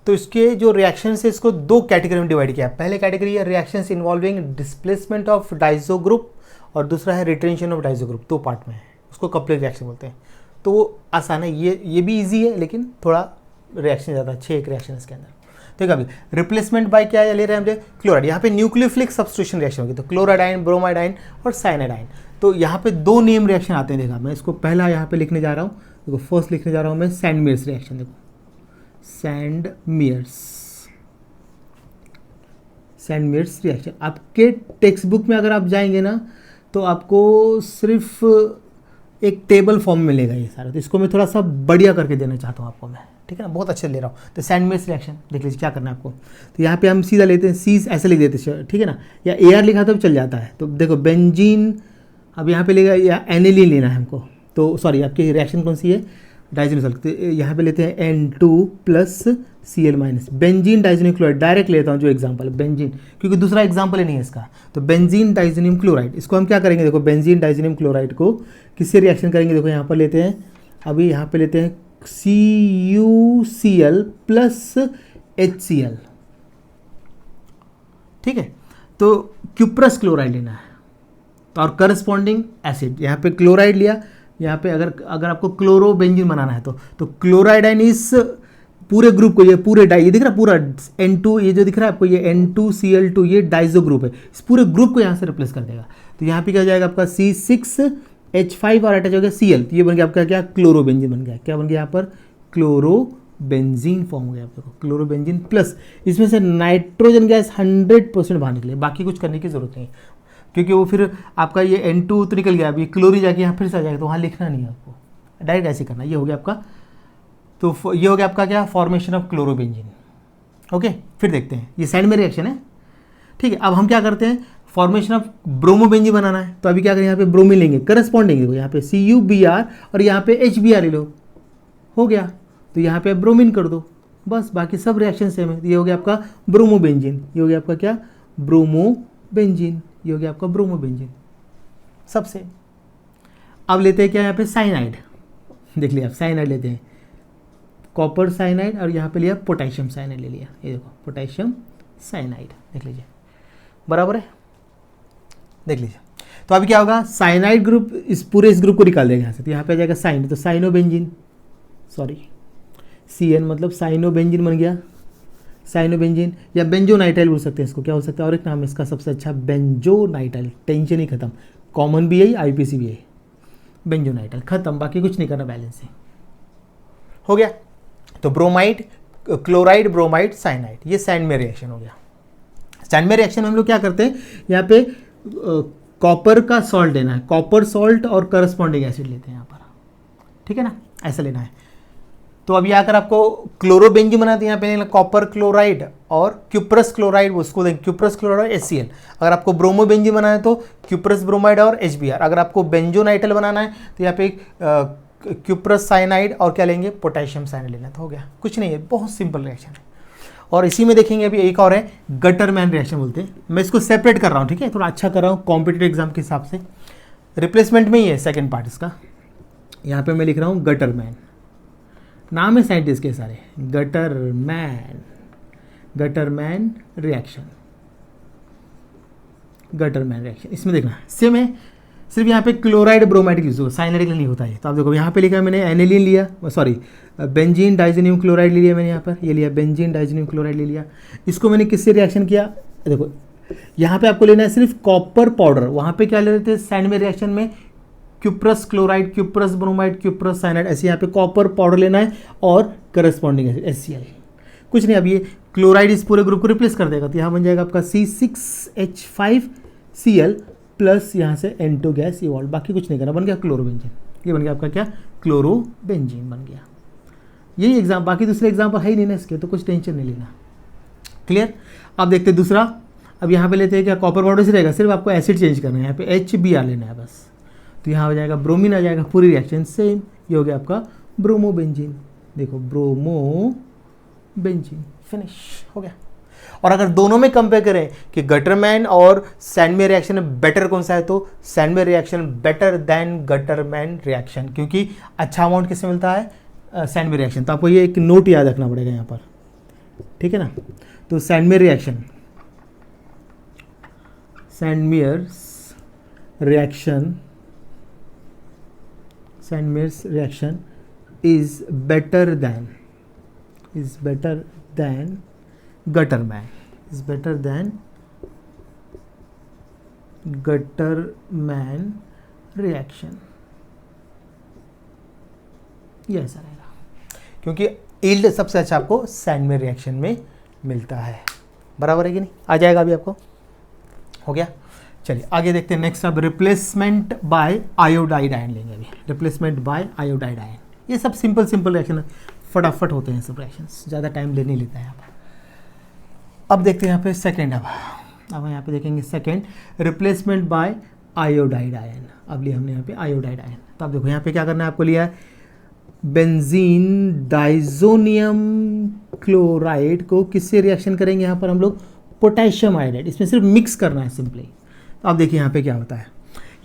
तो इसके जो रिएक्शन है, इसको 2 कैटेगरी में डिवाइड किया है। पहले कैटेगरी है reactions involving displacement of Dizo group, और दूसरा है retention of Dizo group, 2 part में है, उसको कपलेट रिएक्शन बोलते हैं। तो वो आसान है, ये भी इजी है, लेकिन थोड़ा रिएक्शन ज़्यादा, 6 रिएक्शन इसके अंदर। ठीक है, अभी रिप्लेसमेंट बाय क्या ले रहे हैं हम, क्लोराइड। यहाँ पे न्यूक्लियोफिलिक सब्स्टिट्यूशन रिएक्शन होगी, तो क्लोराइड आयन, ब्रोमाइड आयन और साइनाइड आयन। तो यहाँ पे 2 नेम रिएक्शन आते हैं, देखा मैं इसको पहला यहाँ पे लिखने जा रहा हूँ, देखो फर्स्ट लिखने जा रहा हूँ मैं सैंडमेयर्स रिएक्शन। देखो सैंडमेयर्स रिएक्शन आपके टेक्स्ट बुक में अगर आप जाएंगे ना, तो आपको सिर्फ एक टेबल फॉर्म में मिलेगा ये सारा। तो इसको मैं थोड़ा सा बढ़िया करके देना चाहता हूँ आपको मैं, ठीक है ना, बहुत अच्छे ले रहा हूँ। तो सैंडमेयर्स रिएक्शन देख लीजिए क्या करना है आपको। तो यहाँ पे हम सीधा लेते हैं, सी ऐसे लिख देते हैं, ठीक है ना, या AR लिखा तो चल जाता है। तो देखो बेंजीन, अब यहाँ पे लेगा या एनिलीन लेना है हमको, तो सॉरी आपकी रिएक्शन कौन सी है, डाइजोनियम सल्फेट। तो यहाँ पे लेते हैं N2 plus Cl-, benzene diazonium chloride direct लेता हूँ जो एग्जांपल है बेंजीन, क्योंकि दूसरा एग्जांपल ही नहीं है इसका। तो बेंजीन डाइजोनियम क्लोराइड, इसको हम क्या करेंगे, देखो बेंजीन डाइजोनियम क्लोराइड को किससे रिएक्शन करेंगे, देखो यहाँ पर लेते हैं, अभी यहाँ पे लेते हैं CuCl प्लस HCl, ठीक है। तो क्यूप्रस क्लोराइड लेना है, तो और करस्पॉन्डिंग एसिड, यहाँ पे क्लोराइड लिया, यहाँ पे अगर आपको क्लोरोबेंजीन बनाना है तो क्लोराइड आयन इस पूरे ग्रुप को, ये पूरे ये दिख रहा है पूरा N2, ये जो दिख रहा है आपको ये N2Cl2, ये डाइजो ग्रुप है, इस पूरे ग्रुप को यहाँ से रिप्लेस कर देगा। तो यहाँ पे क्या हो जाएगा आपका C6H5 और अटैच हो गया Cl, तो ये बन गया आपका क्या, क्लोरोबेंजीन बन गया। क्या बन गया यहाँ पर, क्लोरोबेंजीन फॉर्म हो गया आप देखो, क्लोरोबेंजीन प्लस इसमें से नाइट्रोजन गैस 100% बाहर निकले, बाकी कुछ करने की जरूरत नहीं, क्योंकि वो फिर आपका ये N2 तो निकल गया, अभी क्लोरीन जाके यहाँ फिर से आ जाएगा, तो वहाँ लिखना नहीं है आपको, डायरेक्ट ऐसे करना। ये हो गया आपका, तो ये हो गया आपका क्या, फॉर्मेशन ऑफ क्लोरोबेंजीन। ओके, फिर देखते हैं, ये साइड में रिएक्शन है, ठीक है। अब हम क्या करते हैं, फॉर्मेशन ऑफ ब्रोमोबेंजीन बनाना है, तो अभी क्या करें, यहाँ पे ब्रोमीन लेंगे, करस्पॉन्डिंग देखो यहाँ पे CuBr और यहाँ पे HBr ले लो, हो गया। तो यहाँ पे ब्रोमीन कर दो, बस, बाकी सब रिएक्शन सेम है। ये हो गया आपका ब्रोमोबेंजीन, ये हो गया आपका क्या, ब्रोमोबेंजीन, ये हो गया आपका ब्रोमोबेंजीन, सब सेम। अब लेते हैं क्या, यहाँ पे साइनाइड, देख लिया आप, साइनाइड लेते हैं, कॉपर साइनाइड, और यहाँ पे लिया पोटेशियम साइनाइड ले लिया, ये देखो पोटेशियम साइनाइड, देख लीजिए बराबर है, देख लीजिए। तो अभी क्या होगा, साइनाइड ग्रुप इस ग्रुप को निकाल देगा यहाँ से, तो यहाँ पे आ जाएगा साइन, तो साइनोबेंजीन, सॉरी CN मतलब साइनोबेंजीन बन गया, साइनोबेंजीन, या बेंजोनाइटाइल बोल सकते हैं इसको, क्या हो सकता है, और एक नाम है इसका सबसे अच्छा, बेंजोनाइटाइल, टेंशन ही खत्म, कॉमन भी है, IPC भी है, बेंजोनाइटाइल खत्म, बाकी कुछ नहीं करना, बैलेंस है, हो गया। तो ब्रोमाइड, क्लोराइड, ब्रोमाइड, साइनाइड, ये सैंड में रिएक्शन हो गया। स्टैंड में रिएक्शन में हम लोग क्या करते हैं, यहाँ पे कॉपर का सॉल्ट लेना है, कॉपर सॉल्ट और करस्पॉन्डिंग एसिड लेते हैं यहाँ पर, ठीक है ना, ऐसा लेना है। तो अब यहाँ अगर आपको क्लोरोबेंजीन बनाते हैं, यहाँ पे कॉपर क्लोराइड और क्यूप्रस क्लोराइड, उसको देंगे क्यूप्रस क्लोराइड HCl। अगर आपको ब्रोमोबेंजीन बनाना है तो क्यूप्रस ब्रोमाइड और HBr। अगर आपको बेंजोनाइट्राइल बनाना है तो यहाँ पे क्यूप्रस साइनाइड और क्या लेंगे, पोटेशियम साइनाइड लेना, तो हो गया, कुछ नहीं है, बहुत सिंपल रिएक्शन है। और इसी में देखेंगे अभी एक और है, गटरमैन रिएक्शन बोलते हैं। मैं इसको सेपरेट कर रहा हूँ, ठीक है, थोड़ा अच्छा कर रहा हूँ कॉम्पिटिटिव एग्जाम के हिसाब से। रिप्लेसमेंट में ही है सेकेंड पार्ट इसका। यहाँ पे मैं लिख रहा हूँ गटरमैन, नाम है साइंटिस्ट के सारे, Gattermann, Gattermann reaction, Gattermann reaction. इसमें देखना सेम है, सिर्फ यहाँ पे क्लोराइड ब्रोमाइड यूज होगा, साइनाइड नहीं होता है। तो आप देखो यहाँ पे लिखा है मैंने एनिलीन लिया, सॉरी बेंजीन डाइजोनियम क्लोराइड ले लिया मैंने, यहाँ पर ये लिया बेंजीन डाइजोनियम क्लोराइड ले लिया। इसको मैंने किससे रिएक्शन किया, देखो यहाँ पे आपको लेना है सिर्फ कॉपर पाउडर, वहाँ पे क्या ले रहे थे सैंड में रिएक्शन में cuprous chloride, cuprous bromide, cuprous cyanide, ऐसे यहाँ पे कॉपर पाउडर लेना है और करस्पॉन्डिंग एसिड HCl। कुछ नहीं, अब ये क्लोराइड इस पूरे ग्रुप को रिप्लेस कर देगा, तो यहाँ बन जाएगा आपका C6H5Cl प्लस यहाँ से N2 गैस इवॉल्व, बाकी कुछ नहीं करना, बन गया क्लोरोबेंजीन। ये बन गया आपका क्या, क्लोरोबेंजीन बन गया। यही एग्जाम, बाकी दूसरे एग्जाम्पल है ही नहीं ना इसके, तो कुछ टेंशन नहीं लेना। क्लियर। अब देखते हैं दूसरा। अब यहाँ पे लेते हैं क्या, कॉपर पाउडर से रहेगा, सिर्फ आपको एसिड चेंज करना है, यहाँ पे HBr लेना है बस। तो यहाँ हो जाएगा ब्रोमीन आ जाएगा, पूरी रिएक्शन सेम, ये हो गया आपका ब्रोमोबेंजीन। देखो ब्रोमोबेंजीन, फिनिश हो गया। और अगर दोनों में कंपेयर करें कि गटरमैन और सैंडमेयर रिएक्शन में बेटर कौन सा है, तो Sandmeyer reaction better than Gattermann reaction, क्योंकि अच्छा अमाउंट किससे मिलता है, सैंडमेयर रिएक्शन। तो आपको ये एक नोट याद रखना पड़ेगा यहाँ पर, ठीक है ना। तो Sandmeyer reaction, Sandmeyer's reaction, Sandmeyer's reaction is better than gutterman, is better than gutterman reaction। ये ऐसा रहेगा, क्योंकि यील्ड सबसे अच्छा आपको सैंडमेयर रिएक्शन में मिलता है, बराबर है कि नहीं, आ जाएगा अभी आपको, हो गया। चलिए आगे देखते हैं नेक्स्ट। अब रिप्लेसमेंट बाय आयोडाइड आयन लेंगे अभी, रिप्लेसमेंट बाय आयोडाइड आयन। ये सब सिंपल रिएक्शन है, फटाफट होते हैं सब रिएक्शंस, ज़्यादा टाइम लेने लेता है यहाँ पर। अब देखते हैं यहाँ पे सेकेंड। अब यहाँ पे देखेंगे second, replacement bye iodide ion. अब लिया हमने यहाँ पे आयोडाइड आयन। तो अब देखो यहाँ पे क्या करना है, आपको लिया है बेंजीन डाइजोनियम क्लोराइड को किससे रिएक्शन करेंगे, यहाँ पर हम लोग पोटेशियम आयोडाइड, इसमें सिर्फ मिक्स करना है सिंपली। तो अब देखिए यहाँ पे क्या होता है,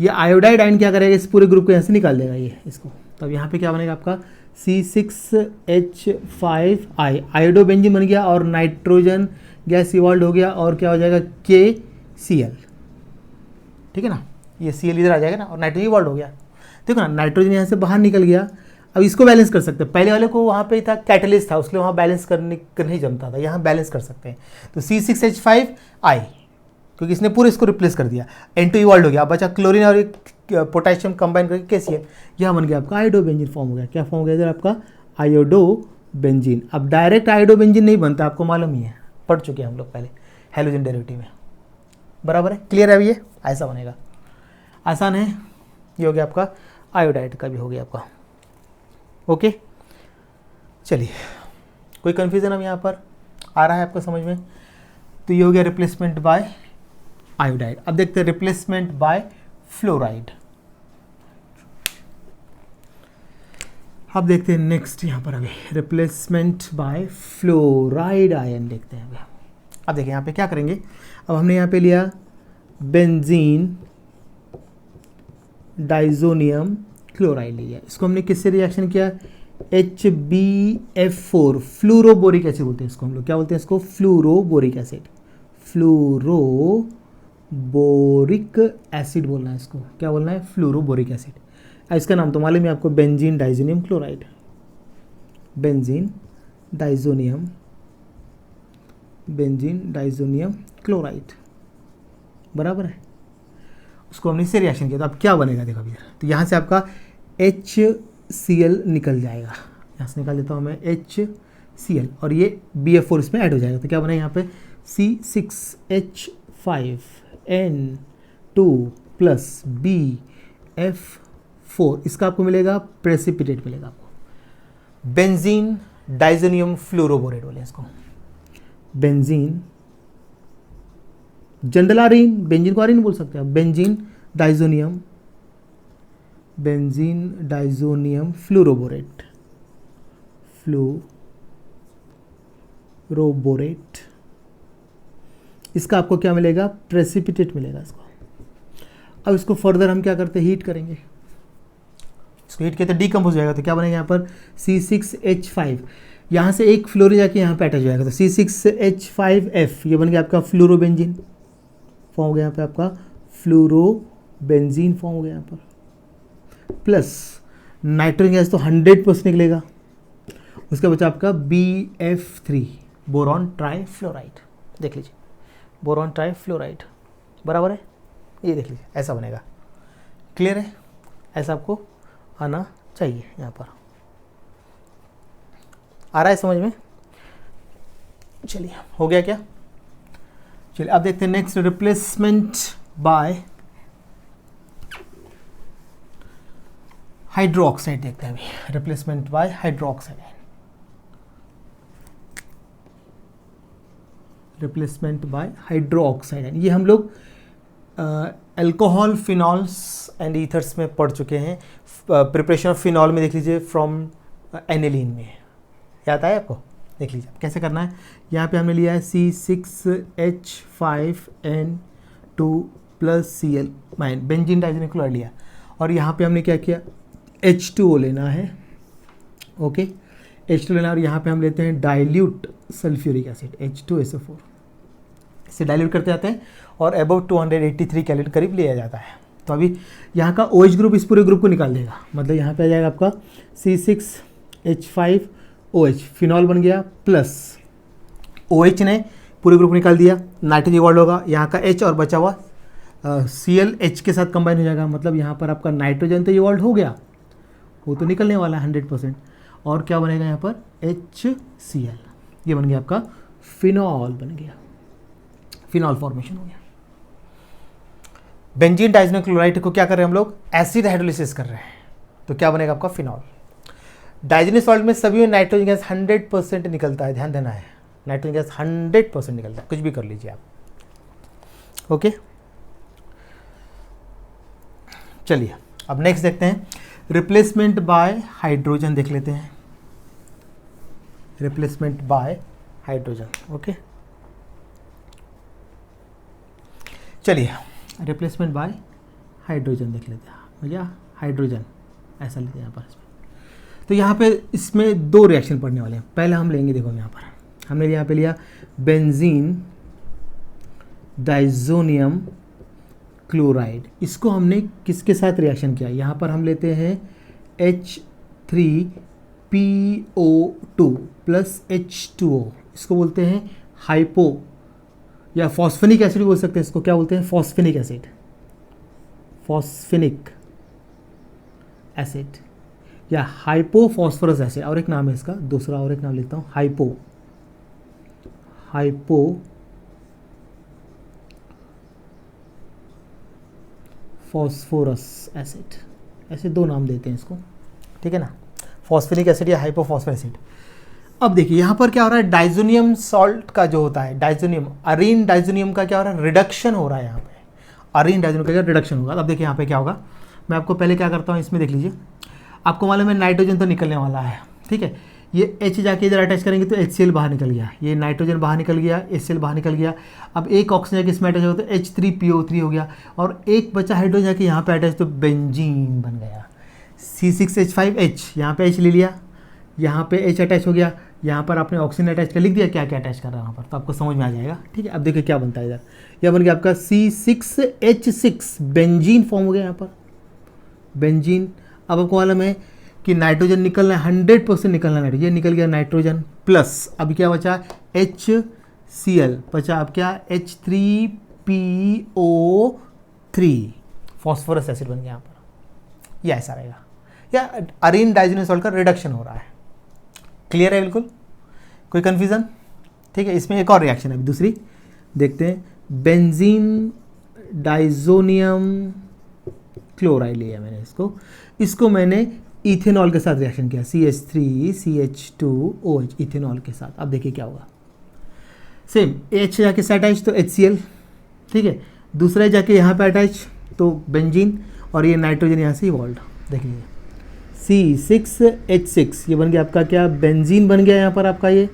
ये आयोडाइड आयन क्या करेगा, इस पूरे ग्रुप को यहाँ से निकाल देगा ये इसको। तब यहाँ पे क्या बनेगा आपका C6H5I, आयोडोबेंजीन बन गया और नाइट्रोजन गैस इवॉल्व हो गया, और क्या हो जाएगा KCl, ठीक है ना, ये Cl इधर आ जाएगा ना, और नाइट्रोजन इवॉल्व हो गया। देखो ना, नाइट्रोजन यहाँ से बाहर निकल गया। अब इसको बैलेंस कर सकते हैं, पहले वाले को वहाँ पे था कैटलिस्ट था, उसके वहाँ बैलेंस करने नहीं जमता था, यहाँ बैलेंस कर सकते हैं। तो C6H5I, क्योंकि इसने पूरे इसको रिप्लेस कर दिया, N2 इवॉल्व हो गया, अब बचा क्लोरीन और पोटेशियम कंबाइन करके KCl, यह बन गया आपका आयोडोबेंजीन फॉर्म हो गया। क्या फॉर्म हो गया इधर आपका, आयोडोबेंजीन। अब डायरेक्ट आयोडोबेंजीन नहीं बनता, आपको मालूम ही है, पढ़ चुके हैं हम लोग पहले हैलोजन डेरिवेटिव में, बराबर है, क्लियर है। अब ये ऐसा बनेगा, आसान है। ये हो गया आपका आयोडाइड का भी हो गया आपका, ओके। चलिए, कोई कन्फ्यूजन अब यहाँ पर आ रहा है आपको समझ में? तो ये हो गया रिप्लेसमेंट बाय आयोडाइड। अब देखते हैं रिप्लेसमेंट बाय फ्लोराइड। अब देखते हैं नेक्स्ट यहाँ पर अभी रिप्लेसमेंट बाय फ्लोराइड आयन देखते हैं अभी। अब देखिए यहाँ पे क्या करेंगे, अब हमने यहाँ पे लिया बेंजीन डाइजोनियम क्लोराइड लिया, इसको हमने किससे रिएक्शन किया, HbF4, फ्लूरोबोरिक एसिड बोलते हैं इसको हम लोग, क्या बोलते हैं इसको, फ्लूरोबोरिक एसिड, फ्लूरोबोरिक एसिड बोलना है इसको, क्या बोलना है, फ्लूरोबोरिक एसिड। इसका नाम तो मालूम है आपको, benzene diazonium chloride, benzene diazonium chloride, बराबर है। उसको हमने इससे रिएक्शन किया, तो अब क्या बनेगा देखो अभी, तो यहाँ से आपका HCl निकल जाएगा, यहाँ से निकाल देता हूँ मैं HCl, और ये BF4 इसमें ऐड हो जाएगा, तो क्या बना यहाँ पे C6H5N2 प्लस BF4, इसका आपको मिलेगा प्रेसिपिटेट मिलेगा आपको, बेंजीन डाइजोनियम फ्लोरोबोरेट बोले इसको, बेंजीन, जनरल आरीन, बेंजीन को आरीन बोल सकते हैं, बेंजीन डाइजोनियम फ्लोरोबोरेट, इसका आपको क्या मिलेगा, प्रेसिपिटेट मिलेगा इसको। अब इसको फर्दर हम क्या करते हैं, हीट करेंगे, इसको हीट किया तो डीकम्पोज हो जाएगा, तो क्या बनेगा यहाँ पर C6H5, यहाँ से एक फ्लोरीन जाके यहाँ पे अटैच हो जाएगा, तो C6H5F ये बन गया आपका फ्लोरोबेंजीन फॉर्म हो गया, यहाँ पे आपका फ्लोरोबेंजीन फॉर्म हो गया यहाँ पर, प्लस नाइट्रोजन गैस तो 100% निकलेगा, उसके बचा आपका BF3 बोरॉन ट्राइफ्लोराइड, देख लीजिए बोरॉन ट्राइफ्लोराइड बराबर है, ये देख लीजिए ऐसा बनेगा, क्लियर है, ऐसा आपको आना चाहिए, यहाँ पर आ रहा है समझ में, चलिए हो गया क्या, चलिए अब देखते हैं नेक्स्ट, रिप्लेसमेंट बाय हाइड्रोक्साइड देखते हैं अभी, replacement bye hydroxide, replacement bye hydroxide, ये हम लोग अल्कोहल, फिनॉल्स एंड ईथर्स में पढ़ चुके हैं, प्रिपरेशन ऑफ फिनॉल में देख लीजिए फ्रॉम एनिलीन में, याद आया आपको, देख लीजिए कैसे करना है, यहाँ पे हमने लिया है C6H5N2 plus Cl mine, benzene diazonium chloride लिया, और यहाँ पे हमने क्या किया, H2O लेना है, ओके H2 लेना, और यहाँ पे हम लेते हैं डाइल्यूट सल्फ्यूरिक एसिड H2SO4, इसे डाइल्यूट करते जाते हैं और अबव 283 कैलोरी करीब लिया जाता है, तो अभी यहाँ का OH ग्रुप इस पूरे ग्रुप को निकाल देगा, मतलब यहाँ पे आ जाएगा आपका C6H5OH फिनॉल बन गया, प्लस OH ने पूरे ग्रुप निकाल दिया, नाइट्रोजन इवॉल्व होगा, यहाँ का H और बचा हुआ Cl H के साथ कंबाइन हो जाएगा, मतलब यहाँ पर आपका नाइट्रोजन तो इवॉल्व हो गया, वो तो निकलने वाला है 100%, और क्या बनेगा यहाँ पर HCl, ये बन गया आपका फिनॉल बन गया, फिनॉल फॉर्मेशन हो गया। बेंजीन डाइजोनियम क्लोराइड को क्या कर रहे हैं हम लोग, एसिड हाइड्रोलिसिस कर रहे हैं, तो क्या बनेगा आपका फिनॉल। डाइजेनियस सॉल्ट में सभी में नाइट्रोजन गैस 100% निकलता है, ध्यान देना है, नाइट्रोजन गैस 100% निकलता है, कुछ भी कर लीजिए आप, ओके। चलिए अब नेक्स्ट देखते हैं, रिप्लेसमेंट बाय हाइड्रोजन देख लेते हैं, रिप्लेसमेंट बाय हाइड्रोजन, ओके। चलिए रिप्लेसमेंट बाय हाइड्रोजन देख लेते हैं, भैया हाइड्रोजन ऐसा लेते हैं यहाँ पर, तो यहाँ पे इसमें दो रिएक्शन पढ़ने वाले हैं, पहले हम लेंगे, देखो यहाँ पर हमने यहाँ पे लिया बेंजीन डाइजोनियम क्लोराइड, इसको हमने किसके साथ रिएक्शन किया, यहाँ पर हम लेते हैं H3PO2 प्लस H2O, इसको बोलते हैं हाइपो या फॉस्फेनिक एसिड बोल सकते हैं, इसको क्या बोलते हैं, फॉस्फेनिक एसिड, फॉस्फेनिक एसिड या हाइपोफॉस्फोरस एसिड, और एक नाम है इसका दूसरा, और एक नाम लेता हूँ हाइपोफॉस्फोरस एसिड, ऐसे दो नाम देते हैं इसको, ठीक है ना, फॉस्फेनिक एसिड या हाइपोफॉस्फोरस एसिड। अब देखिए यहाँ पर क्या हो रहा है, डाइजोनियम सॉल्ट का जो होता है, डाइजोनियम अरीन डाइजोनियम का क्या हो रहा है, रिडक्शन हो रहा है, यहाँ पे अरीन डाइजोनियम का क्या रिडक्शन होगा। अब देखिए यहाँ पे क्या होगा, मैं आपको पहले क्या करता हूँ, इसमें देख लीजिए, आपको मालूम है नाइट्रोजन तो निकलने वाला है, ठीक है, ये H जाके इधर अटैच करेंगे तो HCl बाहर निकल गया, ये नाइट्रोजन बाहर निकल गया, HCl बाहर निकल गया, अब एक ऑक्सीजन जाके इसमें अटैच होगा तो H3PO3 हो गया, और एक बचा हाइड्रोजन जाके यहाँ पे अटैच, तो बेंजीन बन गया, C6H5H, यहाँ पे H ले लिया, यहाँ पे H अटैच हो गया, यहाँ पर आपने ऑक्सीजन अटैच कर लिख दिया, क्या क्या अटैच कर रहा है वहाँ पर, तो आपको समझ में आ जाएगा, ठीक है। अब देखिए क्या बनता है इधर, यह बन गया आपका C6H6 बेंजीन फॉर्म हो गया यहाँ पर, बेंजीन। अब आपको मालूम है कि नाइट्रोजन निकलना है, 100% निकलना है, ये निकल गया नाइट्रोजन, प्लस अब क्या बचा HCl, बचा अब क्या H3PO3 फॉस्फोरस एसिड बन गया यहाँ पर, यह ऐसा रहेगा, या अरीन डाइजोनियम सॉल्ट का रिडक्शन हो रहा है, क्लियर है बिल्कुल, कोई कन्फ्यूजन, ठीक है। इसमें एक और रिएक्शन है दूसरी, देखते हैं, बेंजीन डाइजोनियम क्लोराइड लिया मैंने, इसको मैंने इथेनॉल के साथ रिएक्शन किया, CH3CH2OH इथेनॉल के साथ। अब देखिए क्या होगा, सेम H जाके से अटैच तो HCl, ठीक है, दूसरा जाके यहाँ पे अटैच तो बेंजीन, और ये नाइट्रोजन यहाँ से इवॉल्व, देख लीजिए C6H6 ये बन गया आपका क्या, बेंजीन बन गया यहाँ पर आपका, ये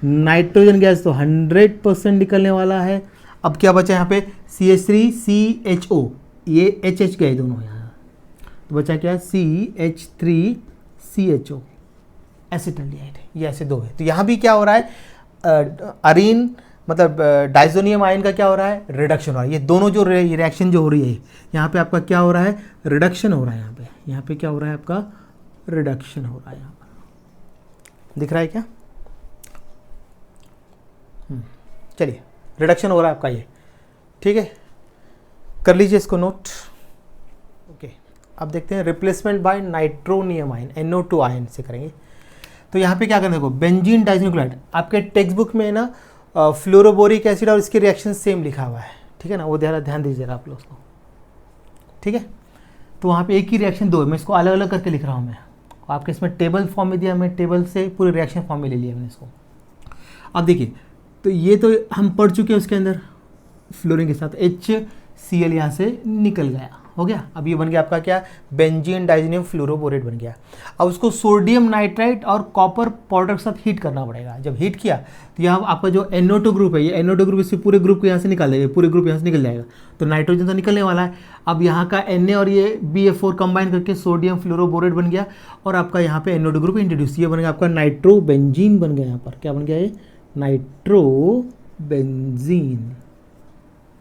नाइट्रोजन गैस तो 100% निकलने वाला है। अब क्या बचा यहाँ पे, CH3CHO, ये HH गए दोनों यहाँ, तो बचा क्या, CH3CHO एसिटल्डिहाइड, ये ऐसे दो है। तो यहाँ भी क्या हो रहा है, अरीन मतलब डाइजोनियम आयन का क्या हो रहा है, रिडक्शन हो रहा है। ये दोनों जो रिएक्शन जो हो रही है, यहाँ पे आपका क्या हो रहा है, रिडक्शन हो रहा है। यहाँ पे क्या हो रहा है आपका, रिडक्शन हो रहा है। यहाँ पर दिख रहा है क्या, चलिए रिडक्शन हो रहा है आपका ये, ठीक है, कर लीजिए इसको नोट। ओके, अब देखते हैं replacement bye nitronium ion, NO2 ion से करेंगे। तो यहाँ पे क्या करना है, देखो बेंजीन डाइसल्फाइड, आपके टेक्स्ट बुक में ना फ्लोरोबोरिक एसिड और इसके रिएक्शन सेम लिखा हुआ है, ठीक है ना, वो ध्यान दीजिए आप लोग उसको, ठीक है। तो वहाँ पे एक ही रिएक्शन दो है, मैं इसको अलग अलग करके लिख रहा हूँ मैं, आपके इसमें टेबल फॉर्म में दिया, मैं टेबल से पूरे रिएक्शन फॉर्म में ले लिया मैंने इसको। अब देखिए, तो ये तो हम पढ़ चुके हैं, उसके अंदर फ्लोरीन के साथ HCl यहाँ से निकल गया, हो गया। अब ये बन गया आपका क्या, बेंजीन डाइजोनियम फ्लोरोबोरेट बन गया। अब उसको सोडियम नाइट्राइट और कॉपर पाउडर के साथ हीट करना पड़ेगा। जब हीट किया तो यहाँ आपका जो NO2 ग्रुप है, ये NO2 ग्रुप इससे पूरे ग्रुप को यहाँ से निकाल देगा, पूरे ग्रुप यहाँ से निकल जाएगा, तो नाइट्रोजन तो निकलने वाला है। अब यहाँ का Na और ये BF4 कंबाइन करके सोडियम फ्लोरोबोरेट बन गया, और आपका यहाँ पे NO2 ग्रुप इंट्रोड्यूस, ये बन गया आपका नाइट्रो बेंजीन बन गया। यहाँ पर क्या बन गया, ये नाइट्रो बेंजीन,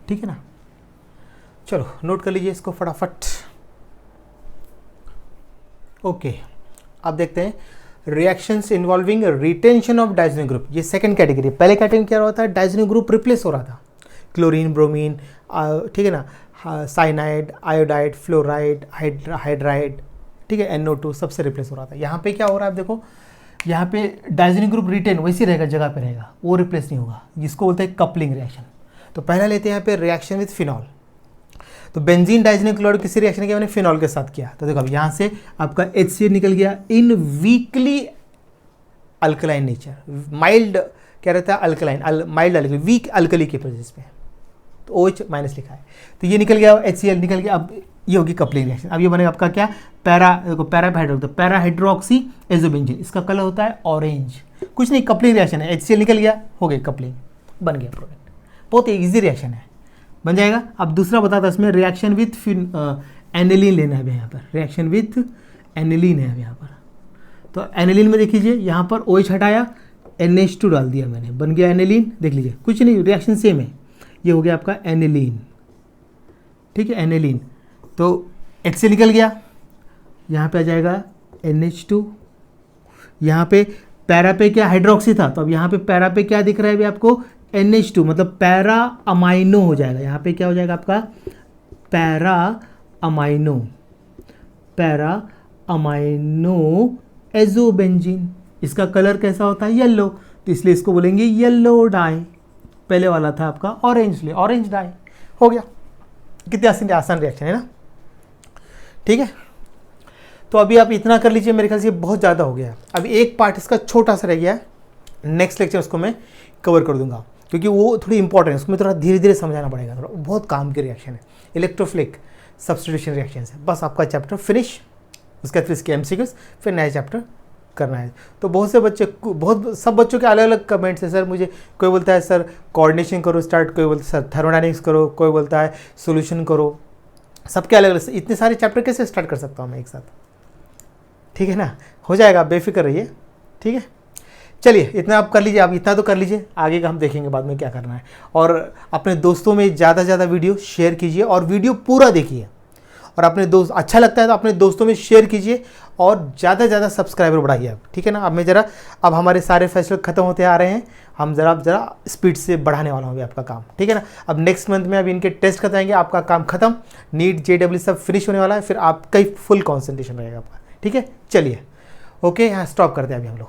ठीक है ना। चलो नोट कर लीजिए इसको फटाफट। ओके, अब देखते हैं reactions involving retention of diazonium group, ये सेकंड कैटेगरी। पहले कैटेगरी क्या होता है, डाइजोनियम ग्रुप रिप्लेस हो रहा था, क्लोरीन ब्रोमीन, ठीक है ना, साइनाइड, आयोडाइड, फ्लोराइड, हाइड्राइड, ठीक है, NO2 सबसे रिप्लेस हो रहा था। यहाँ पे क्या हो रहा है, आप देखो यहाँ पे डाइजोनियम ग्रुप रिटेन वैसे रहेगा, जगह पे रहेगा, वो रिप्लेस नहीं होगा, जिसको बोलते हैं कपलिंग रिएक्शन। तो पहला लेते हैं यहाँ पे रिएक्शन विद फिनॉल। तो बेंजीन डाइजोनियम क्लोराइड किसी रिएक्शन किया, मैंने फिनॉल के साथ किया, तो देखो अब यहाँ से आपका HCl निकल गया in weakly alkaline nature, mild क्या रहता है, alkaline, mild alkali, weak alkali के प्रेजेंस पे, तो OH माइनस लिखा है, तो ये निकल गया, HCl निकल गया। अब ये होगी कपलिंग रिएक्शन। अब ये बनेगा आपका क्या, पैरा हाइड्रोक्सी एजोबेंजीन, इसका कलर होता है ऑरेंज, कुछ नहीं, कपलिंग रिएक्शन है, HCl निकल गया, हो गई कपलिंग, बन गया प्रोडक्ट, बहुत ईजी रिएक्शन है, बन जाएगा। अब दूसरा बताता इसमें रिएक्शन विथ एनिलीन लेना है यहाँ पर, रिएक्शन विथ एनिलीन है यहाँ पर। तो एनिलीन में देख लीजिए, यहाँ पर OH हटाया, NH2 डाल दिया मैंने, बन गया एनिलीन, देख लीजिए कुछ नहीं, रिएक्शन सेम है, ये हो गया आपका एनिलीन, ठीक है, एनिलीन। तो HCl निकल गया, यहाँ पे आ जाएगा NH2, यहाँ पे पैरा पे क्या हाइड्रोक्सी था, तो अब यहाँ पे पैरा पे क्या दिख रहा है अभी आपको, NH2, मतलब पैरा अमाइनो हो जाएगा, यहाँ पे क्या हो जाएगा आपका, पैरा अमाइनो एजोबेंजीन। इसका कलर कैसा होता है, येलो, तो इसलिए इसको बोलेंगे येलो डाई। पहले वाला था आपका ऑरेंज, इसलिए ऑरेंज डाई, हो गया। कितनी आसान रिएक्शन है ना, ठीक है। तो अभी आप इतना कर लीजिए, मेरे ख्याल से बहुत ज़्यादा हो गया। अभी एक पार्ट इसका छोटा सा रह गया है, नेक्स्ट लेक्चर उसको मैं कवर कर दूंगा, क्योंकि वो थोड़ी इंपॉर्टेंट है, उसमें थोड़ा धीरे धीरे समझाना पड़ेगा, थोड़ा बहुत काम की रिएक्शन है, इलेक्ट्रोफिलिक सब्स्टिट्यूशन रिएक्शन है। बस आपका चैप्टर फिनिश, उसके बाद फिर इसके MCQs, फिर नया चैप्टर करना है। तो बहुत से बच्चे, सब बच्चों के अलग अलग कमेंट्स हैं सर, मुझे कोई बोलता है सर कोऑर्डिनेशन करो स्टार्ट, कोई बोलता है सर थर्मोडायनेमिक्स करो, कोई बोलता है सॉल्यूशन करो, सबके अलग अलग। इतने सारे चैप्टर कैसे स्टार्ट कर सकता हूँ मैं एक साथ, ठीक है ना, हो जाएगा, बेफिक्र रहिए, ठीक है। चलिए इतना आप कर लीजिए, आप इतना तो कर लीजिए, आगे का हम देखेंगे बाद में क्या करना है। और अपने दोस्तों में ज़्यादा से ज़्यादा वीडियो शेयर कीजिए, और वीडियो पूरा देखिए, और अपने दोस्त अच्छा लगता है तो अपने दोस्तों में शेयर कीजिए, और ज़्यादा से ज़्यादा सब्सक्राइबर बढ़ाइए आप, ठीक है ना। अब हमारे सारे फैसले ख़त्म होते आ रहे हैं, हम ज़रा स्पीड से बढ़ाने वाला हूँ आपका काम, ठीक है ना। अब नेक्स्ट मंथ में अब इनके टेस्ट खत्म, आपका काम खत्म, नीट JEE सब फिनिश होने वाला है, फिर आपका ही फुल कॉन्सेंट्रेशन रहेगा आपका, ठीक है। चलिए ओके, यहाँ स्टॉप करते हैं अभी हम लोग।